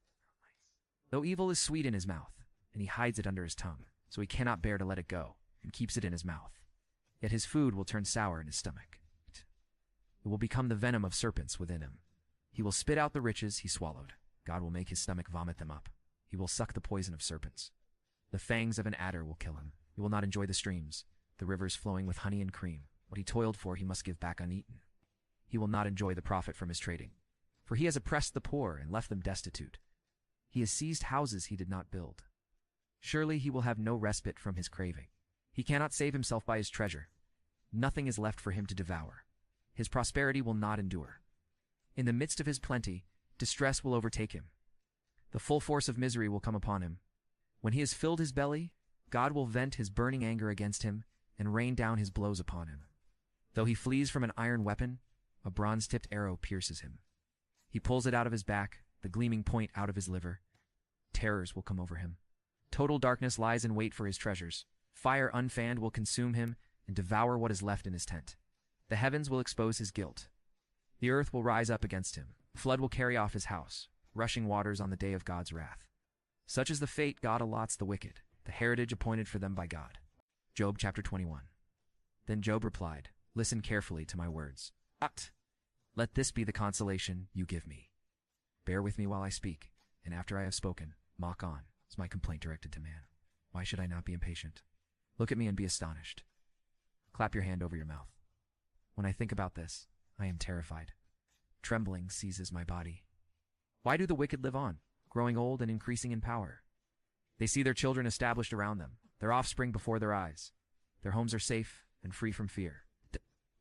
Though evil is sweet in his mouth, and he hides it under his tongue, so he cannot bear to let it go, and keeps it in his mouth. Yet his food will turn sour in his stomach. It will become the venom of serpents within him. He will spit out the riches he swallowed. God will make his stomach vomit them up. He will suck the poison of serpents. The fangs of an adder will kill him. He will not enjoy the streams, the rivers flowing with honey and cream. What he toiled for he must give back uneaten. He will not enjoy the profit from his trading, for he has oppressed the poor and left them destitute. He has seized houses he did not build. Surely he will have no respite from his craving. He cannot save himself by his treasure. Nothing is left for him to devour. His prosperity will not endure. In the midst of his plenty, distress will overtake him. The full force of misery will come upon him. When he has filled his belly, God will vent his burning anger against him and rain down his blows upon him. Though he flees from an iron weapon, A bronze-tipped arrow pierces him. He pulls it out of his back, the gleaming point out of his liver. Terrors will come over him. Total darkness lies in wait for his treasures. Fire unfanned will consume him and devour what is left in his tent. The heavens will expose his guilt. The earth will rise up against him. Flood will carry off his house, rushing waters on the day of God's wrath. Such is the fate God allots the wicked, the heritage appointed for them by God. Job chapter 21. Then Job replied, "Listen carefully to my words. Let this be the consolation you give me. Bear with me while I speak, and after I have spoken, mock on, is my complaint directed to man. Why should I not be impatient? Look at me and be astonished. Clap your hand over your mouth. When I think about this, I am terrified. Trembling seizes my body. Why do the wicked live on, growing old and increasing in power? They see their children established around them, their offspring before their eyes. Their homes are safe and free from fear.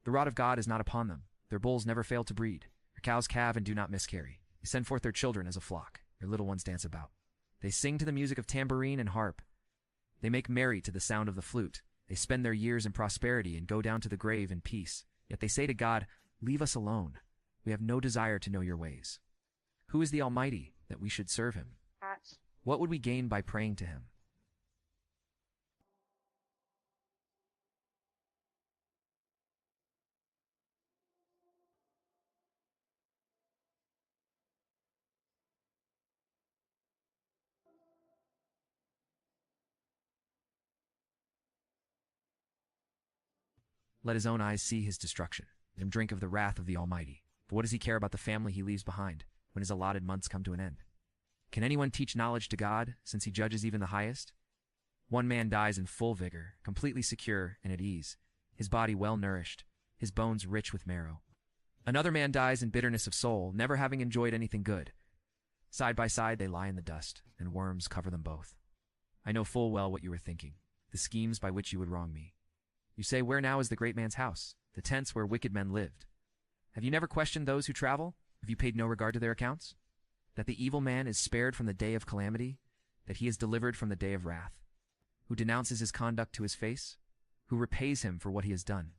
The rod of God is not upon them. Their bulls never fail to breed. Their cows calve and do not miscarry. They send forth their children as a flock. Their little ones dance about. They sing to the music of tambourine and harp. They make merry to the sound of the flute. They spend their years in prosperity and go down to the grave in peace. Yet they say to God, "Leave us alone. We have no desire to know your ways." Who is the Almighty that we should serve him? What would we gain by praying to him? Let his own eyes see his destruction. Let him drink of the wrath of the Almighty. For what does he care about the family he leaves behind when his allotted months come to an end? Can anyone teach knowledge to God, since he judges even the highest? One man dies in full vigor, completely secure and at ease, his body well nourished, his bones rich with marrow. Another man dies in bitterness of soul, never having enjoyed anything good. Side by side they lie in the dust, and worms cover them both. I know full well what you are thinking, the schemes by which you would wrong me. You say, "Where now is the great man's house, the tents where wicked men lived?" Have you never questioned those who travel? Have you paid no regard to their accounts? That the evil man is spared from the day of calamity, that he is delivered from the day of wrath, who denounces his conduct to his face, who repays him for what he has done.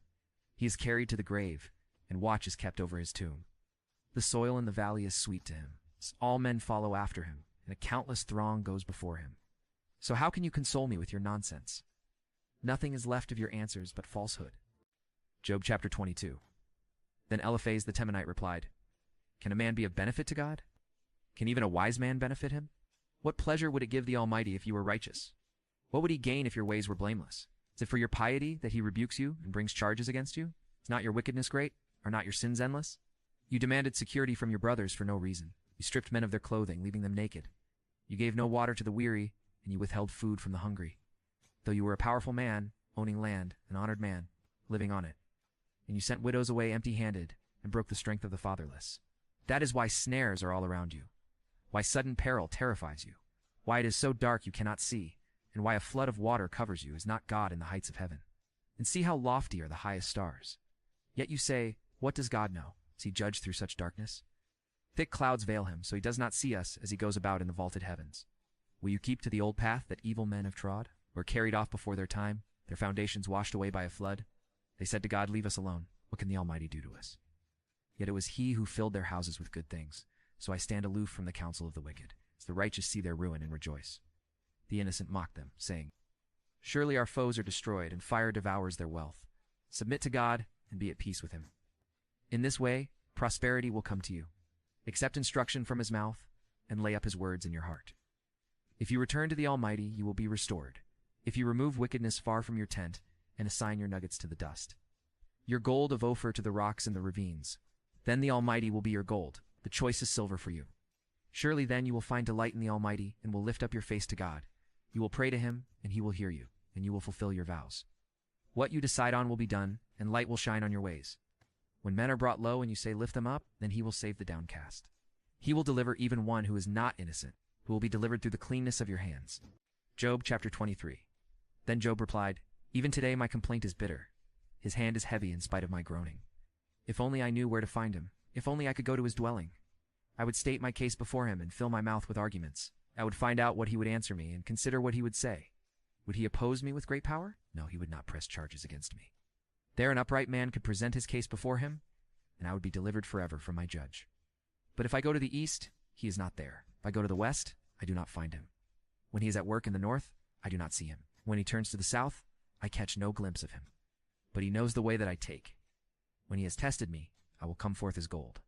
He is carried to the grave, and watch is kept over his tomb. The soil in the valley is sweet to him. All men follow after him, and a countless throng goes before him. So how can you console me with your nonsense? Nothing is left of your answers but falsehood. Job chapter 22. Then Eliphaz the Temanite replied, "Can a man be of benefit to God? Can even a wise man benefit him? What pleasure would it give the Almighty if you were righteous? What would he gain if your ways were blameless? Is it for your piety that he rebukes you and brings charges against you? Is not your wickedness great? Are not your sins endless? You demanded security from your brothers for no reason. You stripped men of their clothing, leaving them naked. You gave no water to the weary, and you withheld food from the hungry. Though you were a powerful man, owning land, an honored man, living on it. And you sent widows away empty-handed and broke the strength of the fatherless. That is why snares are all around you, why sudden peril terrifies you, why it is so dark you cannot see, and why a flood of water covers you is not God in the heights of heaven. And see how lofty are the highest stars. Yet you say, what does God know? Does he judge through such darkness? Thick clouds veil him, so he does not see us as he goes about in the vaulted heavens. Will you keep to the old path that evil men have trod? Were carried off before their time, their foundations washed away by a flood? They said to God, "Leave us alone. What can the Almighty do to us?" Yet it was he who filled their houses with good things. So I stand aloof from the counsel of the wicked, as the righteous see their ruin and rejoice. The innocent mock them, saying, "Surely our foes are destroyed, and fire devours their wealth. Submit to God, and be at peace with him." In this way, prosperity will come to you. Accept instruction from his mouth, and lay up his words in your heart. If you return to the Almighty, you will be restored. If you remove wickedness far from your tent, and assign your nuggets to the dust. Your gold of Ophir to the rocks and the ravines. Then the Almighty will be your gold, the choicest silver for you. Surely then you will find delight in the Almighty, and will lift up your face to God. You will pray to him, and he will hear you, and you will fulfill your vows. What you decide on will be done, and light will shine on your ways. When men are brought low and you say, "Lift them up," then he will save the downcast. He will deliver even one who is not innocent, who will be delivered through the cleanness of your hands. Job chapter 23. Then Job replied, "Even today my complaint is bitter. His hand is heavy in spite of my groaning. If only I knew where to find him. If only I could go to his dwelling. I would state my case before him and fill my mouth with arguments. I would find out what he would answer me and consider what he would say. Would he oppose me with great power? No, he would not press charges against me. There an upright man could present his case before him. and I would be delivered forever from my judge. But if I go to the east, he is not there. If I go to the west, I do not find him. When he is at work in the north, I do not see him. When he turns to the south, I catch no glimpse of him. But he knows the way that I take. When he has tested me, I will come forth as gold.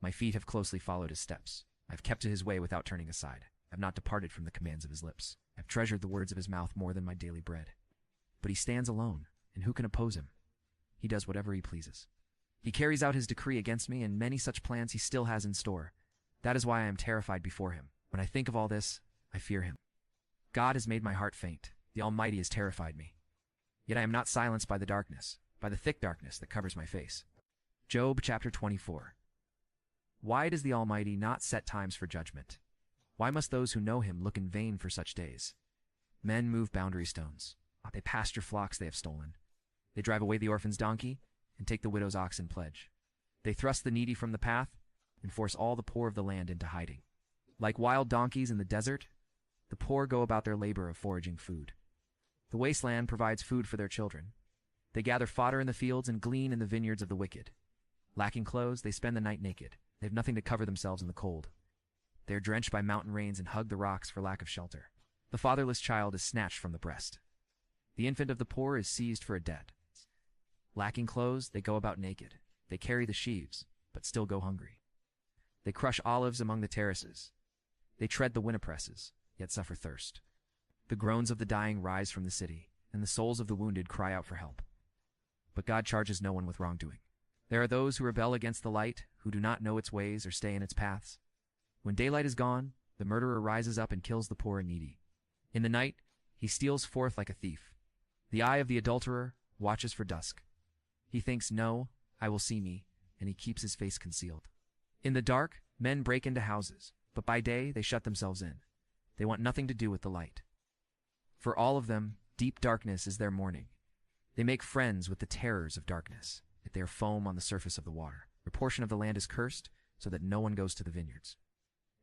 My feet have closely followed his steps. I have kept to his way without turning aside. I have not departed from the commands of his lips. I have treasured the words of his mouth more than my daily bread. But he stands alone, and who can oppose him? He does whatever he pleases. He carries out his decree against me, and many such plans he still has in store. That is why I am terrified before him. When I think of all this, I fear him. God has made my heart faint. The Almighty has terrified me. Yet I am not silenced by the darkness, by the thick darkness that covers my face. Job chapter 24. Why does the Almighty not set times for judgment? Why must those who know him look in vain for such days? Men move boundary stones. They pasture flocks they have stolen. They drive away the orphan's donkey and take the widow's ox in pledge. They thrust the needy from the path and force all the poor of the land into hiding. Like wild donkeys in the desert, the poor go about their labor of foraging food. The wasteland provides food for their children. They gather fodder in the fields and glean in the vineyards of the wicked. Lacking clothes, they spend the night naked. They have nothing to cover themselves in the cold. They are drenched by mountain rains and hug the rocks for lack of shelter. The fatherless child is snatched from the breast. The infant of the poor is seized for a debt. Lacking clothes, they go about naked. They carry the sheaves, but still go hungry. They crush olives among the terraces. They tread the winepresses, yet suffer thirst. The groans of the dying rise from the city, and the souls of the wounded cry out for help. But God charges no one with wrongdoing. There are those who rebel against the light, who do not know its ways or stay in its paths. When daylight is gone, the murderer rises up and kills the poor and needy. In the night, he steals forth like a thief. The eye of the adulterer watches for dusk. He thinks, "No, I will see me," and he keeps his face concealed. In the dark, men break into houses, but by day they shut themselves in. They want nothing to do with the light. For all of them, deep darkness is their mourning. They make friends with the terrors of darkness, yet they are foam on the surface of the water. A portion of the land is cursed, so that no one goes to the vineyards.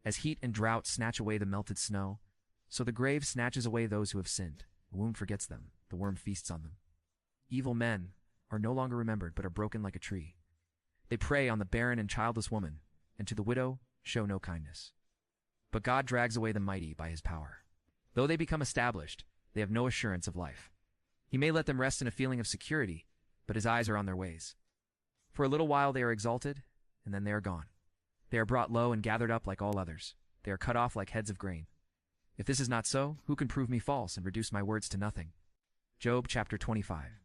As heat and drought snatch away the melted snow, so the grave snatches away those who have sinned. The womb forgets them, the worm feasts on them. Evil men are no longer remembered, but are broken like a tree. They prey on the barren and childless woman, and to the widow show no kindness. But God drags away the mighty by his power. Though they become established, they have no assurance of life. He may let them rest in a feeling of security, but his eyes are on their ways. For a little while they are exalted, and then they are gone. They are brought low and gathered up like all others. They are cut off like heads of grain. If this is not so, who can prove me false and reduce my words to nothing? Job chapter 25.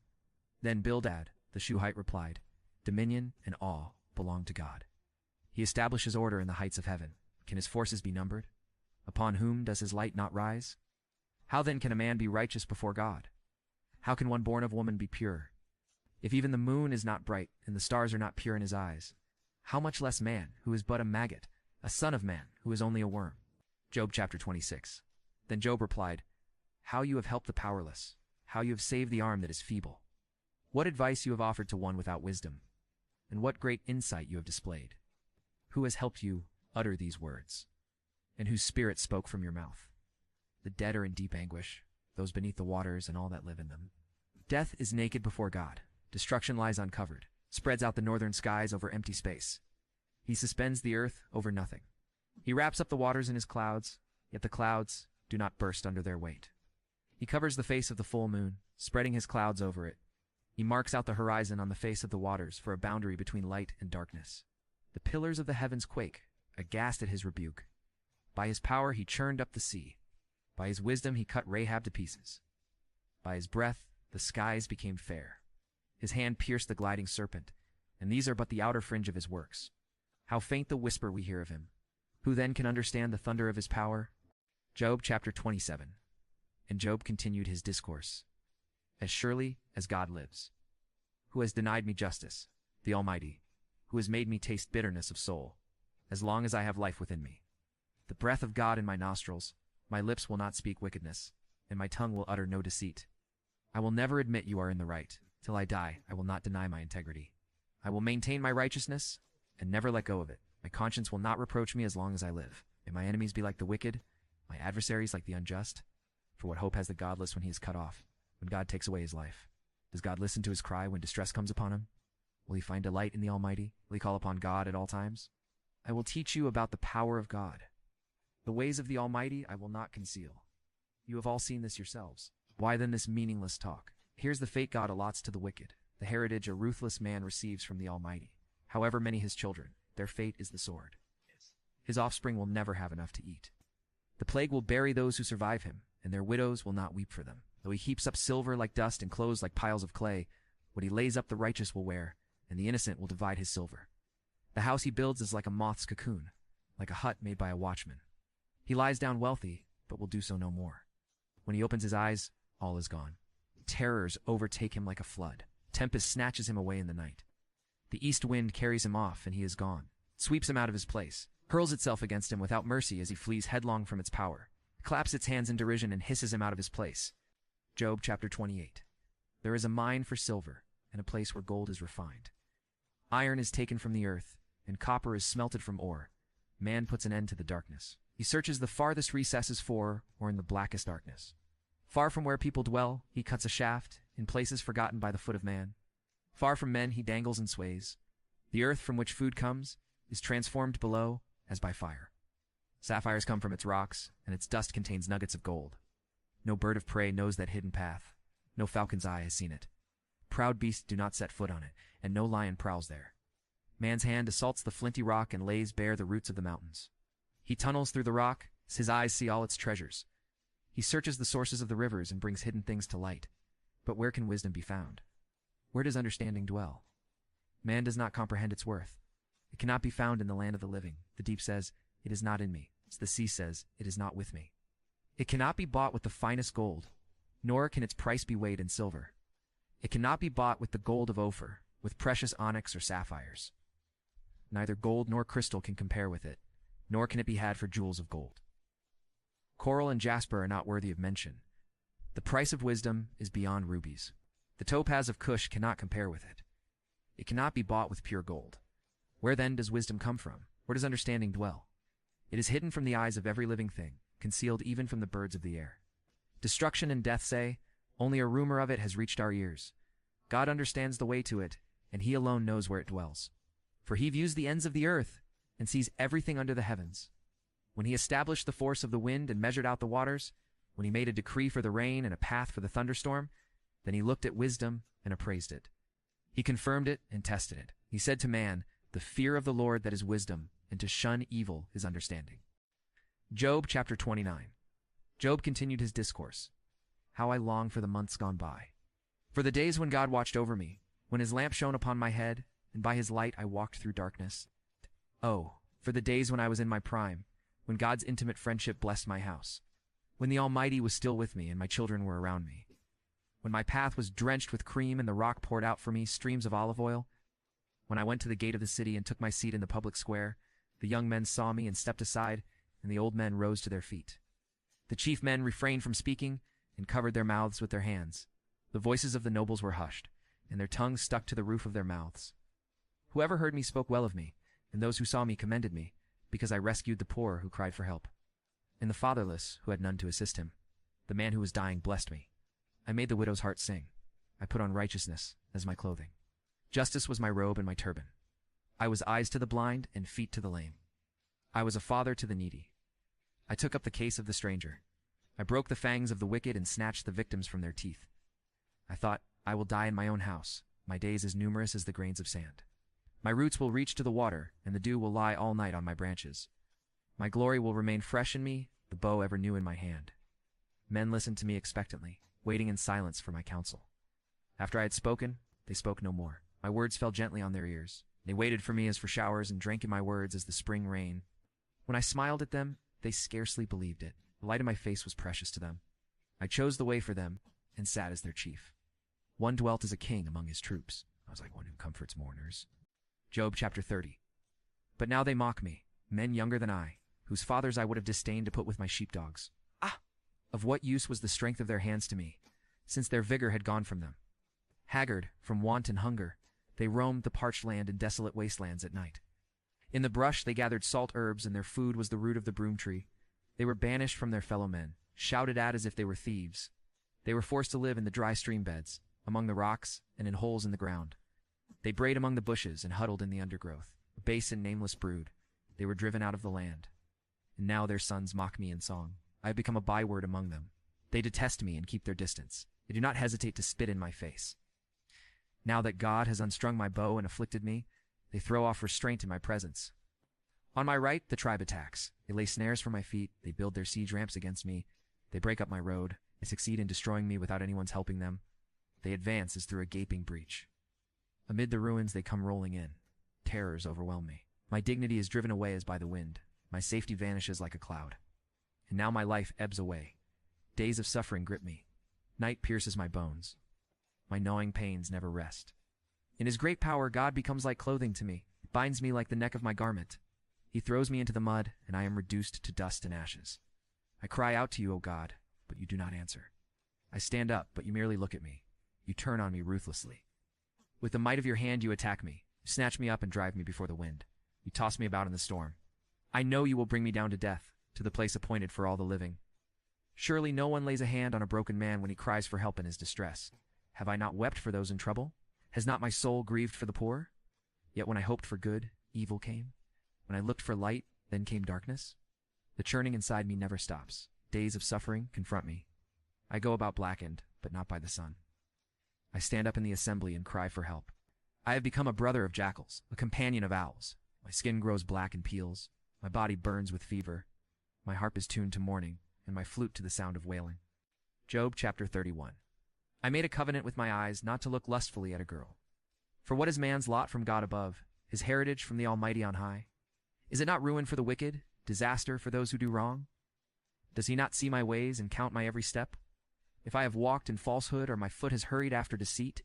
Then Bildad, the Shuhite, replied, "Dominion and awe belong to God. He establishes order in the heights of heaven. Can his forces be numbered? Upon whom does his light not rise? How then can a man be righteous before God? How can one born of woman be pure? If even the moon is not bright and the stars are not pure in his eyes, how much less man, who is but a maggot, a son of man, who is only a worm?" Job chapter 26. Then Job replied, "How you have helped the powerless, how you have saved the arm that is feeble. What advice you have offered to one without wisdom, and what great insight you have displayed. Who has helped you utter these words, and whose spirit spoke from your mouth? The dead are in deep anguish, those beneath the waters and all that live in them. Death is naked before God. Destruction lies uncovered, spreads out the northern skies over empty space. He suspends the earth over nothing. He wraps up the waters in his clouds, yet the clouds do not burst under their weight. He covers the face of the full moon, spreading his clouds over it. He marks out the horizon on the face of the waters for a boundary between light and darkness. The pillars of the heavens quake, aghast at his rebuke. By his power he churned up the sea. By his wisdom he cut Rahab to pieces. By his breath the skies became fair. His hand pierced the gliding serpent, and these are but the outer fringe of his works. How faint the whisper we hear of him. Who then can understand the thunder of his power? Job chapter 27. And Job continued his discourse. As surely as God lives, who has denied me justice, the Almighty, who has made me taste bitterness of soul, as long as I have life within me. The breath of God in my nostrils, my lips will not speak wickedness, and my tongue will utter no deceit. I will never admit you are in the right. Till I die, I will not deny my integrity. I will maintain my righteousness and never let go of it. My conscience will not reproach me as long as I live. May my enemies be like the wicked, my adversaries like the unjust. For what hope has the godless when he is cut off, when God takes away his life? Does God listen to his cry when distress comes upon him? Will he find delight in the Almighty? Will he call upon God at all times? I will teach you about the power of God. The ways of the Almighty I will not conceal. You have all seen this yourselves. Why then this meaningless talk? Here's the fate God allots to the wicked, the heritage a ruthless man receives from the Almighty. However many his children, their fate is the sword. His offspring will never have enough to eat. The plague will bury those who survive him, and their widows will not weep for them. Though he heaps up silver like dust and clothes like piles of clay, what he lays up the righteous will wear, and the innocent will divide his silver. The house he builds is like a moth's cocoon, like a hut made by a watchman. He lies down wealthy, but will do so no more. When he opens his eyes, all is gone. Terrors overtake him like a flood. Tempest snatches him away in the night. The east wind carries him off, and he is gone. It sweeps him out of his place, hurls itself against him without mercy as he flees headlong from its power, claps its hands in derision and hisses him out of his place. Job chapter 28. There is a mine for silver, and a place where gold is refined. Iron is taken from the earth, and copper is smelted from ore. Man puts an end to the darkness. He searches the farthest recesses for, or in the blackest darkness. Far from where people dwell, he cuts a shaft, in places forgotten by the foot of man. Far from men he dangles and sways. The earth from which food comes is transformed below as by fire. Sapphires come from its rocks, and its dust contains nuggets of gold. No bird of prey knows that hidden path. No falcon's eye has seen it. Proud beasts do not set foot on it, and no lion prowls there. Man's hand assaults the flinty rock and lays bare the roots of the mountains. He tunnels through the rock, his eyes see all its treasures. He searches the sources of the rivers and brings hidden things to light. But where can wisdom be found? Where does understanding dwell? Man does not comprehend its worth. It cannot be found in the land of the living. The deep says, "It is not in me." The sea says, "It is not with me." It cannot be bought with the finest gold, nor can its price be weighed in silver. It cannot be bought with the gold of Ophir, with precious onyx or sapphires. Neither gold nor crystal can compare with it, nor can it be had for jewels of gold. Coral and jasper are not worthy of mention. The price of wisdom is beyond rubies. The topaz of Cush cannot compare with it. It cannot be bought with pure gold. Where then does wisdom come from? Where does understanding dwell? It is hidden from the eyes of every living thing, concealed even from the birds of the air. Destruction and death say, "Only a rumor of it has reached our ears." God understands the way to it, and he alone knows where it dwells. For he views the ends of the earth and sees everything under the heavens. When he established the force of the wind and measured out the waters, when he made a decree for the rain and a path for the thunderstorm, then he looked at wisdom and appraised it. He confirmed it and tested it. He said to man, "The fear of the Lord that is wisdom, and to shun evil is understanding." Job chapter 29. Job continued his discourse. How I long for the months gone by. For the days when God watched over me, when his lamp shone upon my head, and by his light I walked through darkness. Oh, for the days when I was in my prime, when God's intimate friendship blessed my house, when the Almighty was still with me and my children were around me, when my path was drenched with cream and the rock poured out for me streams of olive oil, when I went to the gate of the city and took my seat in the public square, the young men saw me and stepped aside, and the old men rose to their feet. The chief men refrained from speaking and covered their mouths with their hands. The voices of the nobles were hushed, and their tongues stuck to the roof of their mouths. Whoever heard me spoke well of me, and those who saw me commended me, because I rescued the poor who cried for help, and the fatherless who had none to assist him. The man who was dying blessed me. I made the widow's heart sing. I put on righteousness as my clothing. Justice was my robe and my turban. I was eyes to the blind and feet to the lame. I was a father to the needy. I took up the case of the stranger. I broke the fangs of the wicked and snatched the victims from their teeth. I thought, I will die in my own house, my days as numerous as the grains of sand. My roots will reach to the water, and the dew will lie all night on my branches. My glory will remain fresh in me, the bow ever new in my hand. Men listened to me expectantly, waiting in silence for my counsel. After I had spoken, they spoke no more. My words fell gently on their ears. They waited for me as for showers and drank in my words as the spring rain. When I smiled at them, they scarcely believed it. The light of my face was precious to them. I chose the way for them and sat as their chief. One dwelt as a king among his troops. I was like one who comforts mourners. Job chapter 30. But now they mock me, men younger than I, whose fathers I would have disdained to put with my sheepdogs. Ah! Of what use was the strength of their hands to me, since their vigor had gone from them? Haggard from want and hunger, they roamed the parched land and desolate wastelands at night. In the brush they gathered salt herbs, and their food was the root of the broom tree. They were banished from their fellow men, shouted at as if they were thieves. They were forced to live in the dry stream beds, among the rocks, and in holes in the ground. They brayed among the bushes and huddled in the undergrowth, a base and nameless brood. They were driven out of the land. And now their sons mock me in song. I have become a byword among them. They detest me and keep their distance. They do not hesitate to spit in my face. Now that God has unstrung my bow and afflicted me, they throw off restraint in my presence. On my right, the tribe attacks. They lay snares for my feet. They build their siege ramps against me. They break up my road. They succeed in destroying me without anyone's helping them. They advance as through a gaping breach. Amid the ruins, they come rolling in. Terrors overwhelm me. My dignity is driven away as by the wind. My safety vanishes like a cloud. And now my life ebbs away. Days of suffering grip me. Night pierces my bones. My gnawing pains never rest. In his great power, God becomes like clothing to me, binds me like the neck of my garment. He throws me into the mud, and I am reduced to dust and ashes. I cry out to you, O God, but you do not answer. I stand up, but you merely look at me. You turn on me ruthlessly. With the might of your hand you attack me. You snatch me up and drive me before the wind. You toss me about in the storm. I know you will bring me down to death, to the place appointed for all the living. Surely no one lays a hand on a broken man when he cries for help in his distress. Have I not wept for those in trouble? Has not my soul grieved for the poor? Yet when I hoped for good, evil came. When I looked for light, then came darkness. The churning inside me never stops. Days of suffering confront me. I go about blackened, but not by the sun. I stand up in the assembly and cry for help. I have become a brother of jackals, a companion of owls. My skin grows black and peels. My body burns with fever. My harp is tuned to mourning, and my flute to the sound of wailing. Job chapter 31. I made a covenant with my eyes not to look lustfully at a girl. For what is man's lot from God above, his heritage from the Almighty on high? Is it not ruin for the wicked, disaster for those who do wrong? Does he not see my ways and count my every step? If I have walked in falsehood or my foot has hurried after deceit,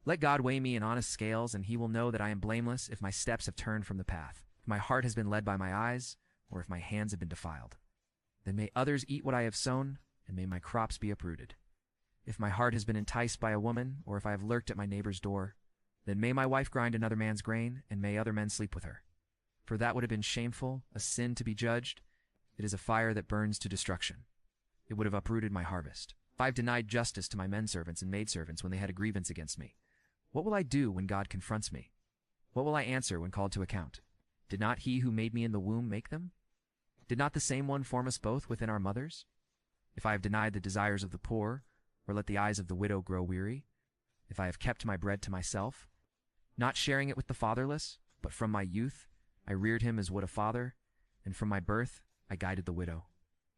let God weigh me in honest scales, and he will know that I am blameless if my steps have turned from the path, if my heart has been led by my eyes, or if my hands have been defiled. Then may others eat what I have sown, and may my crops be uprooted. If my heart has been enticed by a woman, or if I have lurked at my neighbor's door, then may my wife grind another man's grain, and may other men sleep with her. For that would have been shameful, a sin to be judged. It is a fire that burns to destruction. It would have uprooted my harvest. If I have denied justice to my menservants and maidservants when they had a grievance against me, what will I do when God confronts me? What will I answer when called to account? Did not he who made me in the womb make them? Did not the same one form us both within our mothers? If I have denied the desires of the poor, or let the eyes of the widow grow weary, if I have kept my bread to myself, not sharing it with the fatherless, but from my youth I reared him as would a father, and from my birth I guided the widow.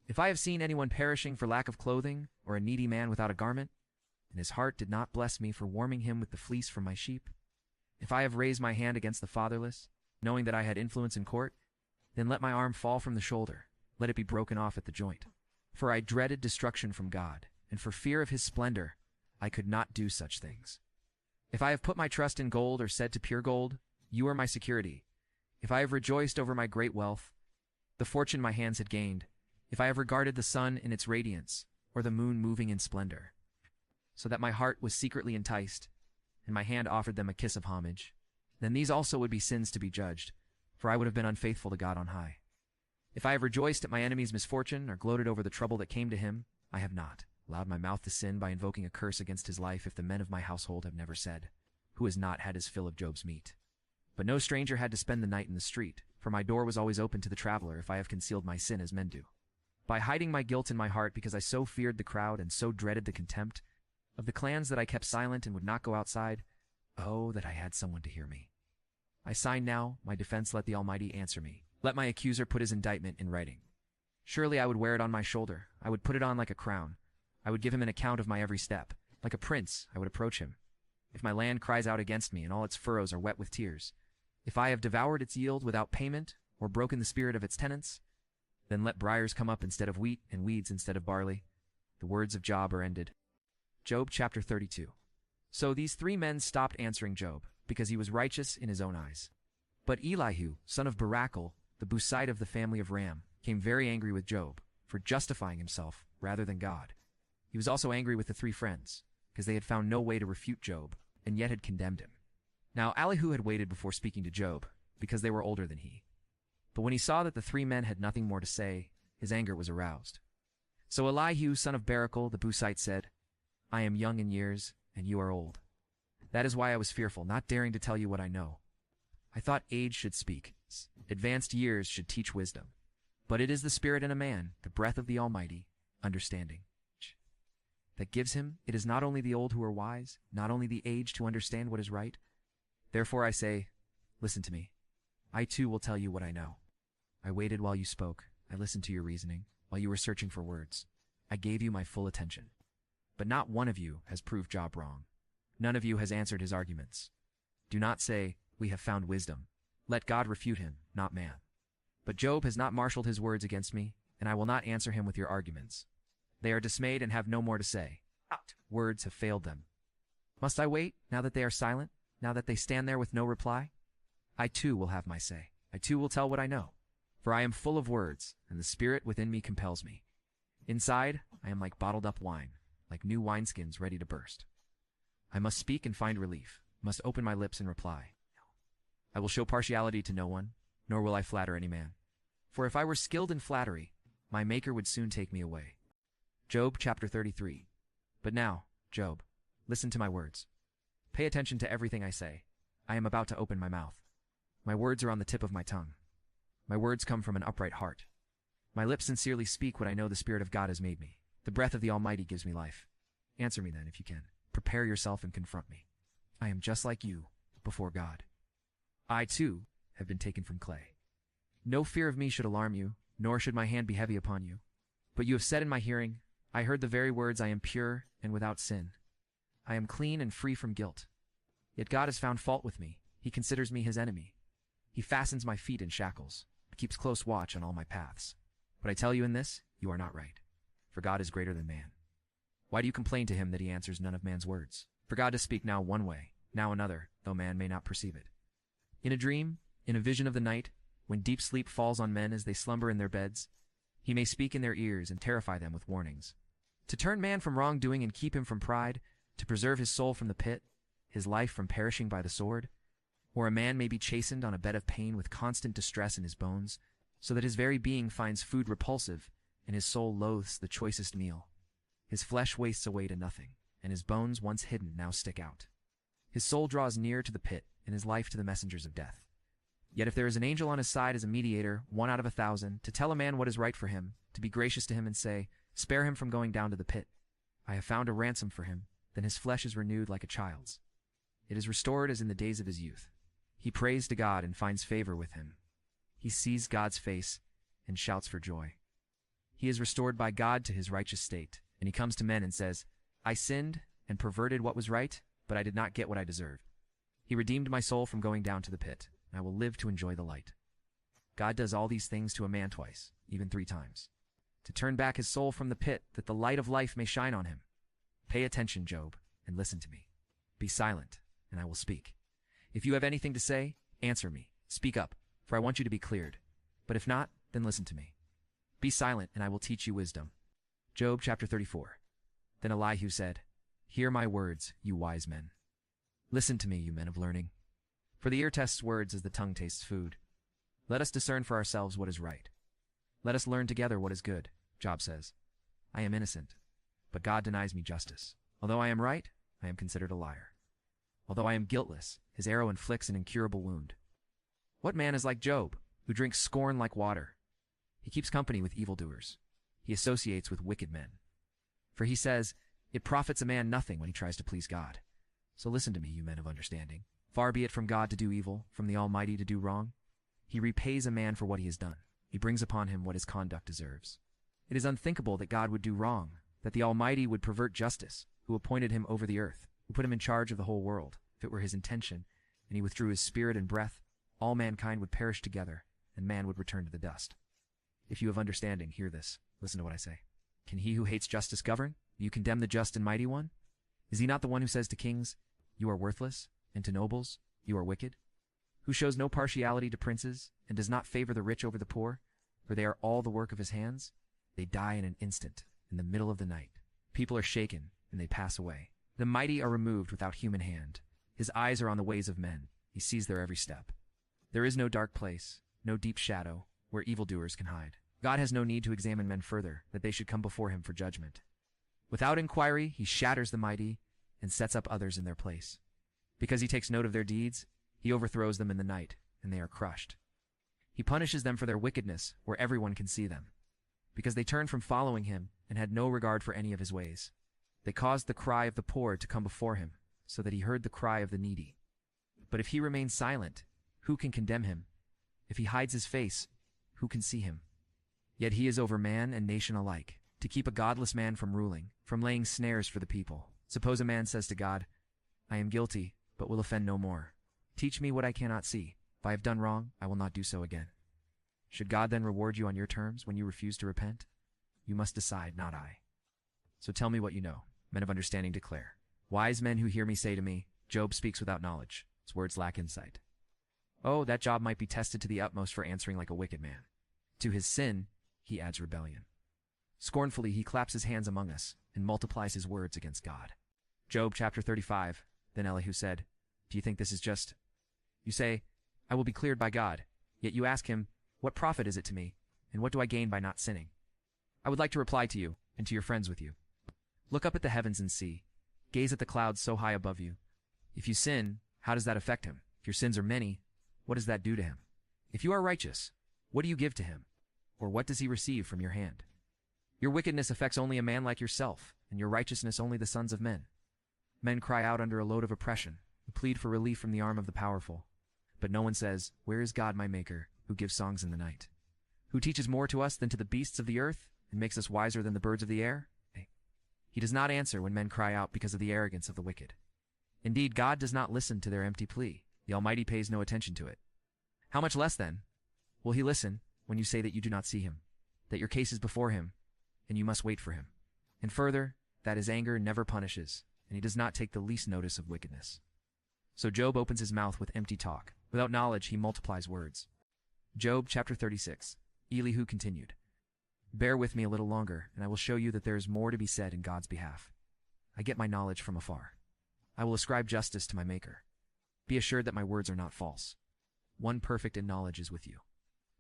If I have seen anyone perishing for lack of clothing, or a needy man without a garment, and his heart did not bless me for warming him with the fleece from my sheep, if I have raised my hand against the fatherless, knowing that I had influence in court, then let my arm fall from the shoulder, let it be broken off at the joint. For I dreaded destruction from God, and for fear of his splendor, I could not do such things. If I have put my trust in gold or said to pure gold, you are my security, if I have rejoiced over my great wealth, the fortune my hands had gained, if I have regarded the sun in its radiance, or the moon moving in splendor, so that my heart was secretly enticed, and my hand offered them a kiss of homage, then these also would be sins to be judged, for I would have been unfaithful to God on high. If I have rejoiced at my enemy's misfortune, or gloated over the trouble that came to him, I have not allowed my mouth to sin by invoking a curse against his life, if the men of my household have never said, who has not had his fill of Job's meat? But no stranger had to spend the night in the street, for my door was always open to the traveler if I have concealed my sin as men do. By hiding my guilt in my heart because I so feared the crowd and so dreaded the contempt of the clans that I kept silent and would not go outside, oh, that I had someone to hear me. I sign now, my defense let the Almighty answer me. Let my accuser put his indictment in writing. Surely I would wear it on my shoulder. I would put it on like a crown. I would give him an account of my every step. Like a prince, I would approach him. If my land cries out against me and all its furrows are wet with tears, if I have devoured its yield without payment or broken the spirit of its tenants, then let briars come up instead of wheat and weeds instead of barley. The words of Job are ended. Job chapter 32. So these three men stopped answering Job, because he was righteous in his own eyes. But Elihu, son of Barakal, the Busite of the family of Ram, came very angry with Job for justifying himself rather than God. He was also angry with the three friends, because they had found no way to refute Job, and yet had condemned him. Now Elihu had waited before speaking to Job, because they were older than he. But when he saw that the three men had nothing more to say, his anger was aroused. So Elihu, son of Barakal, the Busite, said, I am young in years, and you are old. That is why I was fearful, not daring to tell you what I know. I thought age should speak, advanced years should teach wisdom. But it is the spirit in a man, the breath of the Almighty, understanding, that gives him. It is not only the old who are wise, not only the aged who understand what is right. Therefore I say, listen to me. I too will tell you what I know. I waited while you spoke. I listened to your reasoning, while you were searching for words. I gave you my full attention. But not one of you has proved Job wrong. None of you has answered his arguments. Do not say, we have found wisdom. Let God refute him, not man. But Job has not marshaled his words against me, and I will not answer him with your arguments. They are dismayed and have no more to say. Words have failed them. Must I wait, now that they are silent, now that they stand there with no reply? I too will have my say. I too will tell what I know. For I am full of words, and the spirit within me compels me. Inside, I am like bottled up wine, like new wineskins ready to burst. I must speak and find relief, must open my lips and reply. I will show partiality to no one, nor will I flatter any man. For if I were skilled in flattery, my Maker would soon take me away. Job chapter 33. But now, Job, listen to my words. Pay attention to everything I say. I am about to open my mouth. My words are on the tip of my tongue. My words come from an upright heart. My lips sincerely speak what I know the Spirit of God has made me. The breath of the Almighty gives me life. Answer me then, if you can. Prepare yourself and confront me. I am just like you before God. I, too, have been taken from clay. No fear of me should alarm you, nor should my hand be heavy upon you. But you have said in my hearing, I heard the very words, I am pure and without sin. I am clean and free from guilt. Yet God has found fault with me. He considers me his enemy. He fastens my feet in shackles, keeps close watch on all my paths. But I tell you in this, you are not right. For God is greater than man. Why do you complain to him that he answers none of man's words? For God to speak now one way, now another, though man may not perceive it. In a dream, in a vision of the night, when deep sleep falls on men as they slumber in their beds, he may speak in their ears and terrify them with warnings. To turn man from wrongdoing and keep him from pride, to preserve his soul from the pit, his life from perishing by the sword. Or a man may be chastened on a bed of pain with constant distress in his bones, so that his very being finds food repulsive, and his soul loathes the choicest meal. His flesh wastes away to nothing, and his bones once hidden now stick out. His soul draws near to the pit, and his life to the messengers of death. Yet if there is an angel on his side as a mediator, 1 out of 1,000, to tell a man what is right for him, to be gracious to him and say, spare him from going down to the pit. I have found a ransom for him, then his flesh is renewed like a child's. It is restored as in the days of his youth. He prays to God and finds favor with him. He sees God's face and shouts for joy. He is restored by God to his righteous state, and he comes to men and says, I sinned and perverted what was right, but I did not get what I deserved. He redeemed my soul from going down to the pit, and I will live to enjoy the light. God does all these things to a man twice, even 3 times, to turn back his soul from the pit, that the light of life may shine on him. Pay attention, Job, and listen to me. Be silent, and I will speak. If you have anything to say, answer me. Speak up, for I want you to be cleared. But if not, then listen to me. Be silent, and I will teach you wisdom. Job chapter 34. Then Elihu said, Hear my words, you wise men. Listen to me, you men of learning. For the ear tests words as the tongue tastes food. Let us discern for ourselves what is right. Let us learn together what is good. Job says, I am innocent, but God denies me justice. Although I am right, I am considered a liar. Although I am guiltless, his arrow inflicts an incurable wound. What man is like Job, who drinks scorn like water? He keeps company with evildoers. He associates with wicked men. For he says, it profits a man nothing when he tries to please God. So listen to me, you men of understanding. Far be it from God to do evil, from the Almighty to do wrong. He repays a man for what he has done. He brings upon him what his conduct deserves. It is unthinkable that God would do wrong, that the Almighty would pervert justice, who appointed him over the earth, who put him in charge of the whole world. If it were his intention, and he withdrew his spirit and breath, all mankind would perish together, and man would return to the dust. If you have understanding, hear this. Listen to what I say. Can he who hates justice govern? Do you condemn the just and mighty one? Is he not the one who says to kings, you are worthless, and to nobles, you are wicked? Who shows no partiality to princes, and does not favor the rich over the poor, for they are all the work of his hands? They die in an instant, in the middle of the night. People are shaken, and they pass away. The mighty are removed without human hand. His eyes are on the ways of men. He sees their every step. There is no dark place, no deep shadow, where evildoers can hide. God has no need to examine men further, that they should come before him for judgment. Without inquiry, he shatters the mighty and sets up others in their place. Because he takes note of their deeds, he overthrows them in the night, and they are crushed. He punishes them for their wickedness, where everyone can see them. Because they turned from following him and had no regard for any of his ways. They caused the cry of the poor to come before him, so that he heard the cry of the needy. But if he remains silent, who can condemn him? If he hides his face, who can see him? Yet he is over man and nation alike, to keep a godless man from ruling, from laying snares for the people. Suppose a man says to God, I am guilty, but will offend no more. Teach me what I cannot see. If I have done wrong, I will not do so again. Should God then reward you on your terms when you refuse to repent? You must decide, not I. So tell me what you know. Men of understanding declare. Wise men who hear me say to me, Job speaks without knowledge. His words lack insight. Oh, that Job might be tested to the utmost for answering like a wicked man. To his sin, he adds rebellion. Scornfully he claps his hands among us and multiplies his words against God. Job chapter 35. Then Elihu said, Do you think this is just? You say, I will be cleared by God. Yet you ask him, What profit is it to me, and what do I gain by not sinning? I would like to reply to you, and to your friends with you. Look up at the heavens and see. Gaze at the clouds so high above you. If you sin, how does that affect him? If your sins are many, what does that do to him? If you are righteous, what do you give to him? Or what does he receive from your hand? Your wickedness affects only a man like yourself, and your righteousness only the sons of men. Men cry out under a load of oppression, and plead for relief from the arm of the powerful. But no one says, Where is God my Maker, who gives songs in the night? Who teaches more to us than to the beasts of the earth, and makes us wiser than the birds of the air? He does not answer when men cry out because of the arrogance of the wicked. Indeed, God does not listen to their empty plea. The Almighty pays no attention to it. How much less, then, will he listen when you say that you do not see him, that your case is before him, and you must wait for him? And further, that his anger never punishes, and he does not take the least notice of wickedness. So Job opens his mouth with empty talk. Without knowledge, he multiplies words. Job chapter 36. Elihu continued, Bear with me a little longer, and I will show you that there is more to be said in God's behalf. I get my knowledge from afar. I will ascribe justice to my Maker. Be assured that my words are not false. One perfect in knowledge is with you.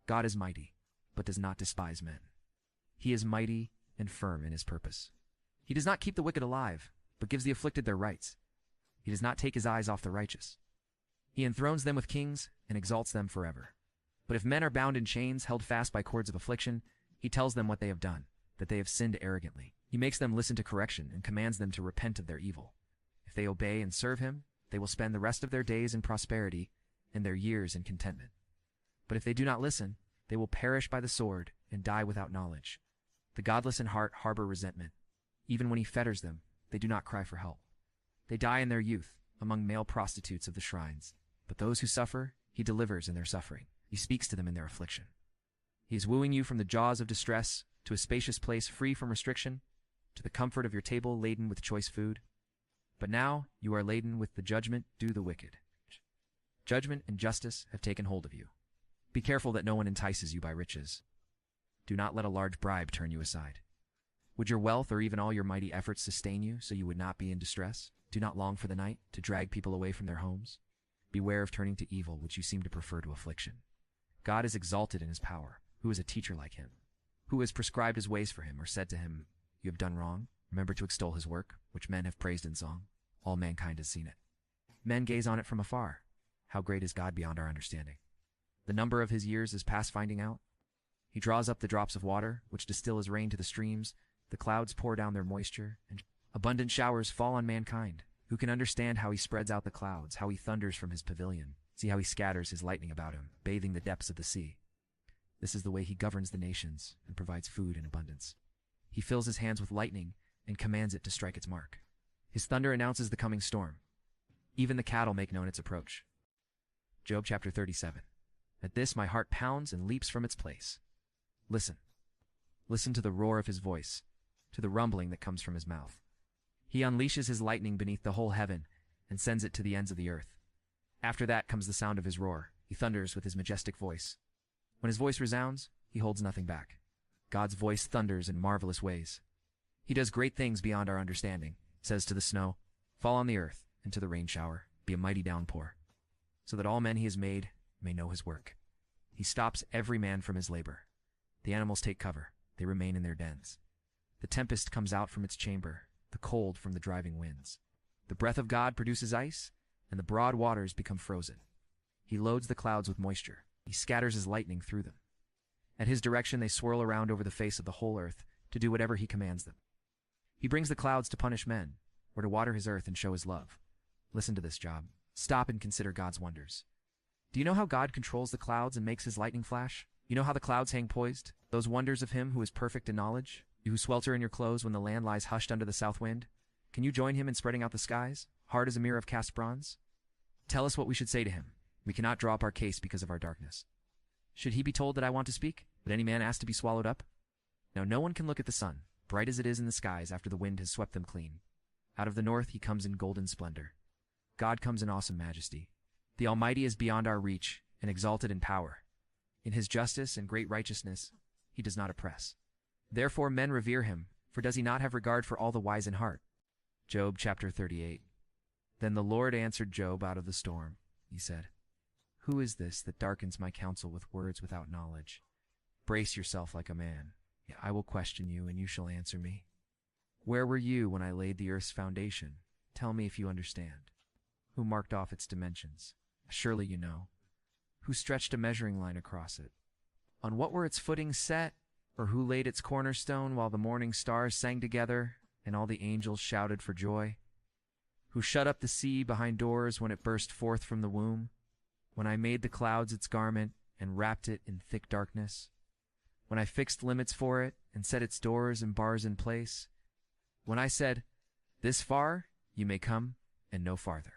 God is mighty, but does not despise men. He is mighty and firm in his purpose. He does not keep the wicked alive, but gives the afflicted their rights. He does not take his eyes off the righteous. He enthrones them with kings and exalts them forever. But if men are bound in chains, held fast by cords of affliction, he tells them what they have done, that they have sinned arrogantly. He makes them listen to correction and commands them to repent of their evil. If they obey and serve him, they will spend the rest of their days in prosperity and their years in contentment. But if they do not listen, they will perish by the sword and die without knowledge. The godless in heart harbor resentment. Even when he fetters them, they do not cry for help. They die in their youth among male prostitutes of the shrines. But those who suffer, he delivers in their suffering. He speaks to them in their affliction. He is wooing you from the jaws of distress to a spacious place free from restriction, to the comfort of your table laden with choice food. But now you are laden with the judgment due the wicked. Judgment and justice have taken hold of you. Be careful that no one entices you by riches. Do not let a large bribe turn you aside. Would your wealth or even all your mighty efforts sustain you so you would not be in distress? Do not long for the night to drag people away from their homes. Beware of turning to evil, which you seem to prefer to affliction. God is exalted in his power. Who is a teacher like him? Who has prescribed his ways for him, or said to him, You have done wrong? Remember to extol his work, which men have praised in song. All mankind has seen it. Men gaze on it from afar. How great is God beyond our understanding? The number of his years is past finding out. He draws up the drops of water, which distill as rain to the streams. The clouds pour down their moisture, and abundant showers fall on mankind. Who can understand how he spreads out the clouds, how he thunders from his pavilion? See how he scatters his lightning about him, bathing the depths of the sea. This is the way he governs the nations and provides food in abundance. He fills his hands with lightning and commands it to strike its mark. His thunder announces the coming storm. Even the cattle make known its approach. Job chapter 37. At this my heart pounds and leaps from its place. Listen. Listen to the roar of his voice, to the rumbling that comes from his mouth. He unleashes his lightning beneath the whole heaven and sends it to the ends of the earth. After that comes the sound of his roar. He thunders with his majestic voice. When his voice resounds, he holds nothing back. God's voice thunders in marvelous ways. He does great things beyond our understanding, says to the snow, Fall on the earth, and to the rain shower, be a mighty downpour, so that all men he has made may know his work. He stops every man from his labor. The animals take cover. They remain in their dens. The tempest comes out from its chamber, the cold from the driving winds. The breath of God produces ice, and the broad waters become frozen. He loads the clouds with moisture. He scatters his lightning through them. At his direction they swirl around over the face of the whole earth to do whatever he commands them. He brings the clouds to punish men, or to water his earth and show his love. Listen to this, Job. Stop and consider God's wonders. Do you know how God controls the clouds and makes his lightning flash? You know how the clouds hang poised? Those wonders of him who is perfect in knowledge? You who swelter in your clothes when the land lies hushed under the south wind? Can you join him in spreading out the skies, hard as a mirror of cast bronze? Tell us what we should say to him. We cannot draw up our case because of our darkness. Should he be told that I want to speak? Would any man ask to be swallowed up? Now no one can look at the sun, bright as it is in the skies after the wind has swept them clean. Out of the north he comes in golden splendor. God comes in awesome majesty. The Almighty is beyond our reach and exalted in power. In his justice and great righteousness he does not oppress. Therefore men revere him, for does he not have regard for all the wise in heart? Job chapter 38. Then the Lord answered Job out of the storm. He said, Who is this that darkens my counsel with words without knowledge? Brace yourself like a man. I will question you, and you shall answer me. Where were you when I laid the earth's foundation? Tell me if you understand. Who marked off its dimensions? Surely you know. Who stretched a measuring line across it? On what were its footings set? Or who laid its cornerstone while the morning stars sang together and all the angels shouted for joy? Who shut up the sea behind doors when it burst forth from the womb? When I made the clouds its garment and wrapped it in thick darkness? When I fixed limits for it and set its doors and bars in place? When I said, This far you may come and no farther.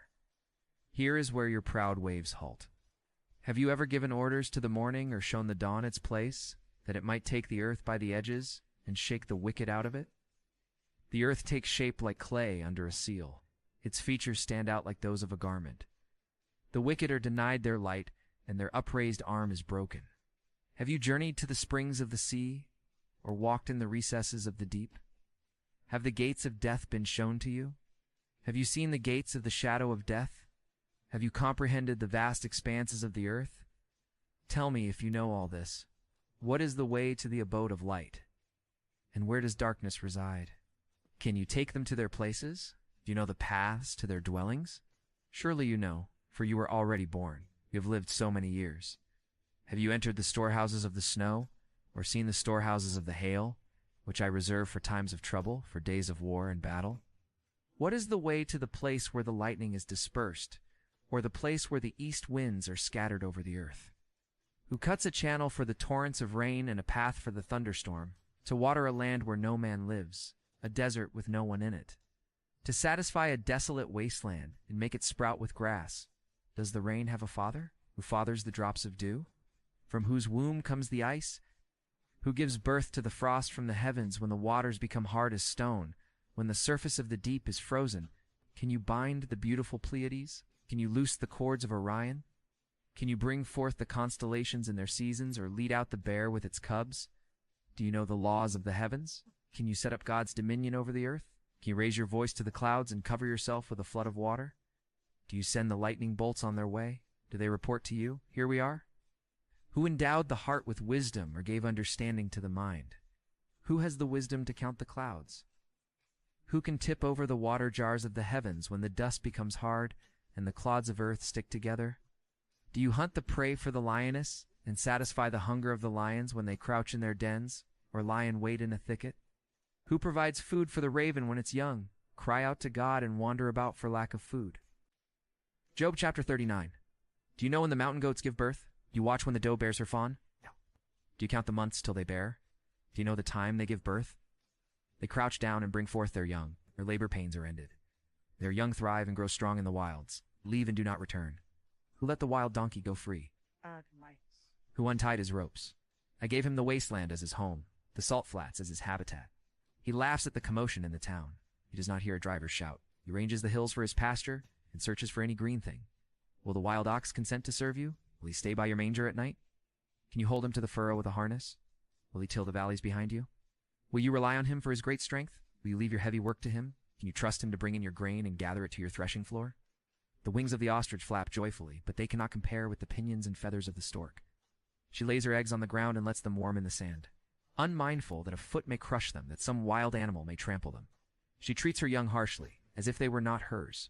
Here is where your proud waves halt. Have you ever given orders to the morning or shown the dawn its place, that it might take the earth by the edges and shake the wicked out of it? The earth takes shape like clay under a seal. Its features stand out like those of a garment. The wicked are denied their light, and their upraised arm is broken. Have you journeyed to the springs of the sea, or walked in the recesses of the deep? Have the gates of death been shown to you? Have you seen the gates of the shadow of death? Have you comprehended the vast expanses of the earth? Tell me if you know all this. What is the way to the abode of light? And where does darkness reside? Can you take them to their places? Do you know the paths to their dwellings? Surely you know, for you were already born. You have lived so many years. Have you entered the storehouses of the snow, or seen the storehouses of the hail, which I reserve for times of trouble, for days of war and battle? What is the way to the place where the lightning is dispersed, or the place where the east winds are scattered over the earth? Who cuts a channel for the torrents of rain and a path for the thunderstorm, to water a land where no man lives, a desert with no one in it, to satisfy a desolate wasteland and make it sprout with grass? Does the rain have a father, who fathers the drops of dew? From whose womb comes the ice? Who gives birth to the frost from the heavens when the waters become hard as stone, when the surface of the deep is frozen? Can you bind the beautiful Pleiades? Can you loose the cords of Orion? Can you bring forth the constellations in their seasons, or lead out the bear with its cubs? Do you know the laws of the heavens? Can you set up God's dominion over the earth? Can you raise your voice to the clouds and cover yourself with a flood of water? Do you send the lightning bolts on their way? Do they report to you, Here we are? Who endowed the heart with wisdom, or gave understanding to the mind? Who has the wisdom to count the clouds? Who can tip over the water jars of the heavens when the dust becomes hard and the clods of earth stick together? Do you hunt the prey for the lioness and satisfy the hunger of the lions when they crouch in their dens or lie in wait in a thicket? Who provides food for the raven when it's young? Cry out to God and wander about for lack of food. Job chapter 39. Do you know when the mountain goats give birth? Do you watch when the doe bears her fawn? No. Do you count the months till they bear? Do you know the time they give birth? They crouch down and bring forth their young. Their labor pains are ended. Their young thrive and grow strong in the wilds, leave and do not return. Who let the wild donkey go free? Who untied his ropes? I gave him the wasteland as his home, the salt flats as his habitat. He laughs at the commotion in the town. He does not hear a driver shout. He ranges the hills for his pasture and searches for any green thing. Will the wild ox consent to serve you? Will he stay by your manger at night? Can you hold him to the furrow with a harness? Will he till the valleys behind you? Will you rely on him for his great strength? Will you leave your heavy work to him? Can you trust him to bring in your grain and gather it to your threshing floor? The wings of the ostrich flap joyfully, but they cannot compare with the pinions and feathers of the stork. She lays her eggs on the ground and lets them warm in the sand, unmindful that a foot may crush them, that some wild animal may trample them. She treats her young harshly, as if they were not hers.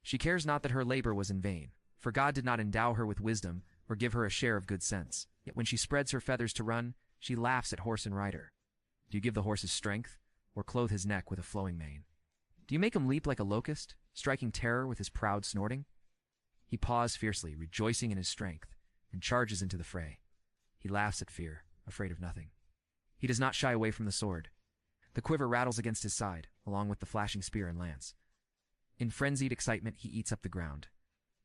She cares not that her labor was in vain, for God did not endow her with wisdom or give her a share of good sense. Yet when she spreads her feathers to run, she laughs at horse and rider. Do you give the horse his strength, or clothe his neck with a flowing mane? Do you make him leap like a locust, striking terror with his proud snorting? He paws fiercely, rejoicing in his strength, and charges into the fray. He laughs at fear, afraid of nothing. He does not shy away from the sword. The quiver rattles against his side, along with the flashing spear and lance. In frenzied excitement, he eats up the ground.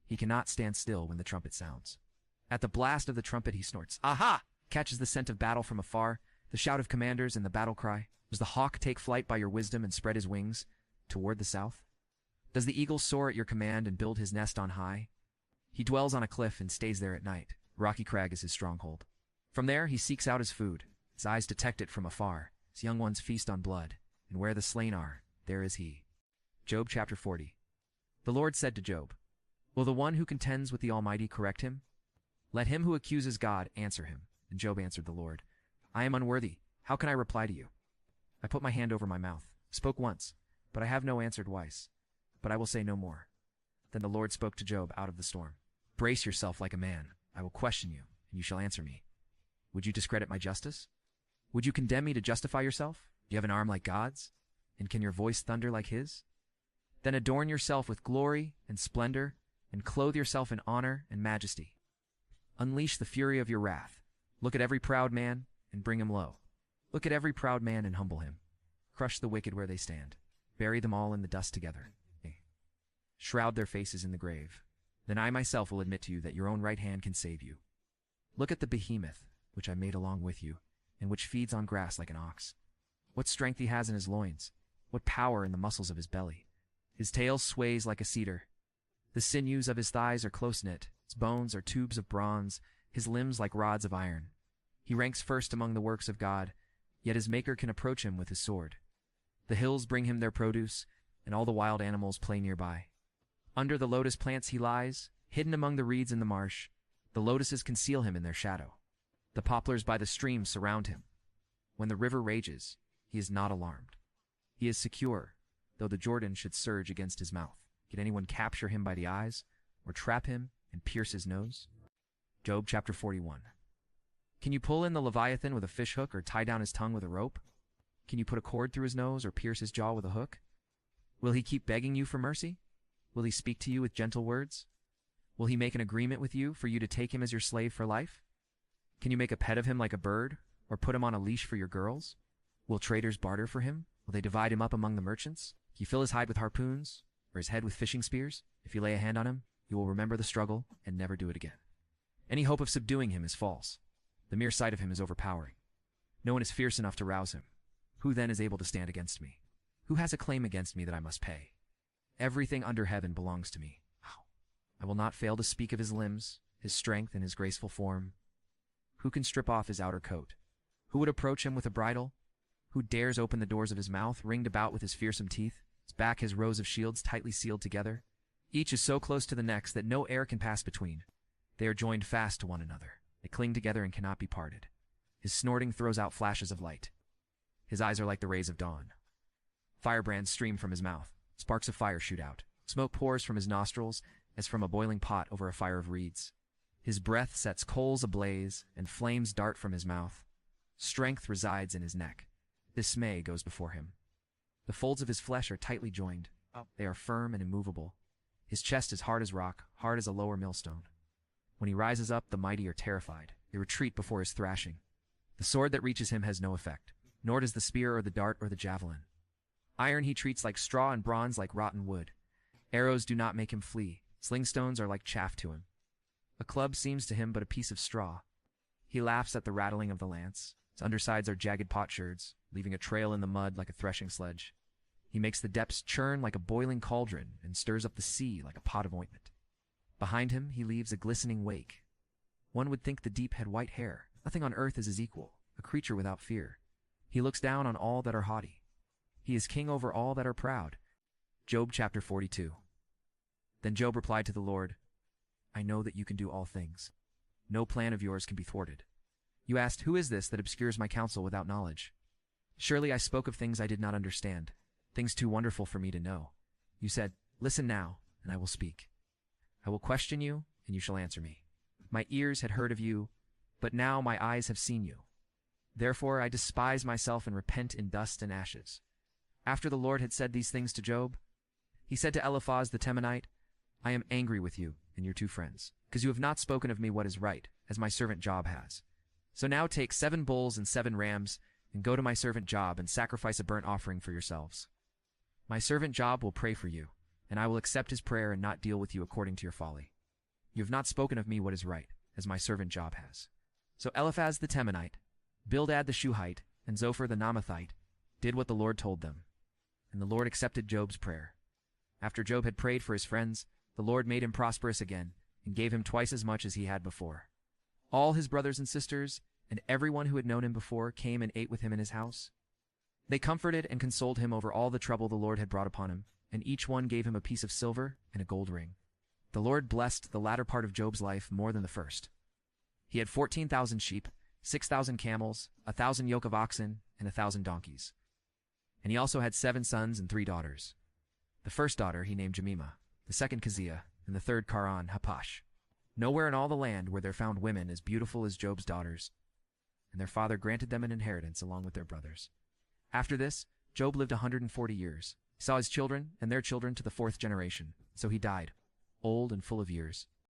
He cannot stand still when the trumpet sounds. At the blast of the trumpet, he snorts, "Aha!" Catches the scent of battle from afar, the shout of commanders and the battle cry. Does the hawk take flight by your wisdom and spread his wings toward the south? Does the eagle soar at your command and build his nest on high? He dwells on a cliff and stays there at night. Rocky crag is his stronghold. From there he seeks out his food. His eyes detect it from afar. His young ones feast on blood, and where the slain are, there is he. Job chapter 40. The Lord said to Job, "Will the one who contends with the Almighty correct him? Let him who accuses God answer him." And Job answered the Lord, "I am unworthy. How can I reply to you? I put my hand over my mouth, spoke once, but I have no answer twice. But I will say no more." Then the Lord spoke to Job out of the storm. "Brace yourself like a man. I will question you, and you shall answer me. Would you discredit my justice? Would you condemn me to justify yourself? Do you have an arm like God's? And can your voice thunder like his? Then adorn yourself with glory and splendor, and clothe yourself in honor and majesty. Unleash the fury of your wrath. Look at every proud man and bring him low. Look at every proud man and humble him. Crush the wicked where they stand. Bury them all in the dust together. Shroud their faces in the grave. Then I myself will admit to you that your own right hand can save you. Look at the behemoth, which I made along with you, and which feeds on grass like an ox. What strength he has in his loins, what power in the muscles of his belly. His tail sways like a cedar. The sinews of his thighs are close-knit, his bones are tubes of bronze, his limbs like rods of iron. He ranks first among the works of God, yet his maker can approach him with his sword. The hills bring him their produce, and all the wild animals play nearby. Under the lotus plants he lies, hidden among the reeds in the marsh. The lotuses conceal him in their shadow. The poplars by the stream surround him. When the river rages, he is not alarmed. He is secure, though the Jordan should surge against his mouth. Can anyone capture him by the eyes, or trap him and pierce his nose? Job chapter 41. Can you pull in the Leviathan with a fish hook or tie down his tongue with a rope? Can you put a cord through his nose or pierce his jaw with a hook? Will he keep begging you for mercy? Will he speak to you with gentle words? Will he make an agreement with you for you to take him as your slave for life? Can you make a pet of him like a bird, or put him on a leash for your girls? Will traders barter for him? Will they divide him up among the merchants? Can you fill his hide with harpoons, or his head with fishing spears? If you lay a hand on him, you will remember the struggle and never do it again. Any hope of subduing him is false. The mere sight of him is overpowering. No one is fierce enough to rouse him. Who then is able to stand against me? Who has a claim against me that I must pay? Everything under heaven belongs to me. I will not fail to speak of his limbs, his strength, and his graceful form. Who can strip off his outer coat? Who would approach him with a bridle? Who dares open the doors of his mouth, ringed about with his fearsome teeth, his back his rows of shields tightly sealed together? Each is so close to the next that no air can pass between. They are joined fast to one another. They cling together and cannot be parted. His snorting throws out flashes of light. His eyes are like the rays of dawn. Firebrands stream from his mouth. Sparks of fire shoot out. Smoke pours from his nostrils as from a boiling pot over a fire of reeds. His breath sets coals ablaze, and flames dart from his mouth. Strength resides in his neck. Dismay goes before him. The folds of his flesh are tightly joined. They are firm and immovable. His chest is hard as rock, hard as a lower millstone. When he rises up, the mighty are terrified. They retreat before his thrashing. The sword that reaches him has no effect, nor does the spear or the dart or the javelin. Iron he treats like straw and bronze like rotten wood. Arrows do not make him flee. Slingstones are like chaff to him. A club seems to him but a piece of straw. He laughs at the rattling of the lance. His undersides are jagged potsherds, leaving a trail in the mud like a threshing sledge. He makes the depths churn like a boiling cauldron and stirs up the sea like a pot of ointment. Behind him he leaves a glistening wake. One would think the deep had white hair. Nothing on earth is his equal, a creature without fear. He looks down on all that are haughty. He is king over all that are proud. Job chapter 42. Then Job replied to the Lord, I know that you can do all things. No plan of yours can be thwarted. You asked, who is this that obscures my counsel without knowledge? Surely I spoke of things I did not understand, things too wonderful for me to know. You said, listen now, and I will speak. I will question you, and you shall answer me. My ears had heard of you, but now my eyes have seen you. Therefore I despise myself and repent in dust and ashes. After the Lord had said these things to Job, he said to Eliphaz the Temanite, I am angry with you and your two friends, because you have not spoken of me what is right, as my servant Job has. So now take 7 bulls and 7 rams, and go to my servant Job and sacrifice a burnt offering for yourselves. My servant Job will pray for you, and I will accept his prayer and not deal with you according to your folly. You have not spoken of me what is right, as my servant Job has. So Eliphaz the Temanite, Bildad the Shuhite, and Zophar the Naamathite did what the Lord told them, and the Lord accepted Job's prayer. After Job had prayed for his friends, the Lord made him prosperous again, and gave him twice as much as he had before. All his brothers and sisters, and everyone who had known him before, came and ate with him in his house. They comforted and consoled him over all the trouble the Lord had brought upon him, and each one gave him a piece of silver and a gold ring. The Lord blessed the latter part of Job's life more than the first. He had 14,000 sheep, 6,000 camels, 1,000 yoke of oxen, and 1,000 donkeys. And he also had 7 sons and 3 daughters. The first daughter he named Jemimah, the second Keziah, and the third Karan Hapash. Nowhere in all the land were there found women as beautiful as Job's daughters, and their father granted them an inheritance along with their brothers. After this, Job lived 140 years. He saw his children and their children to the 4th generation, so he died, old and full of years.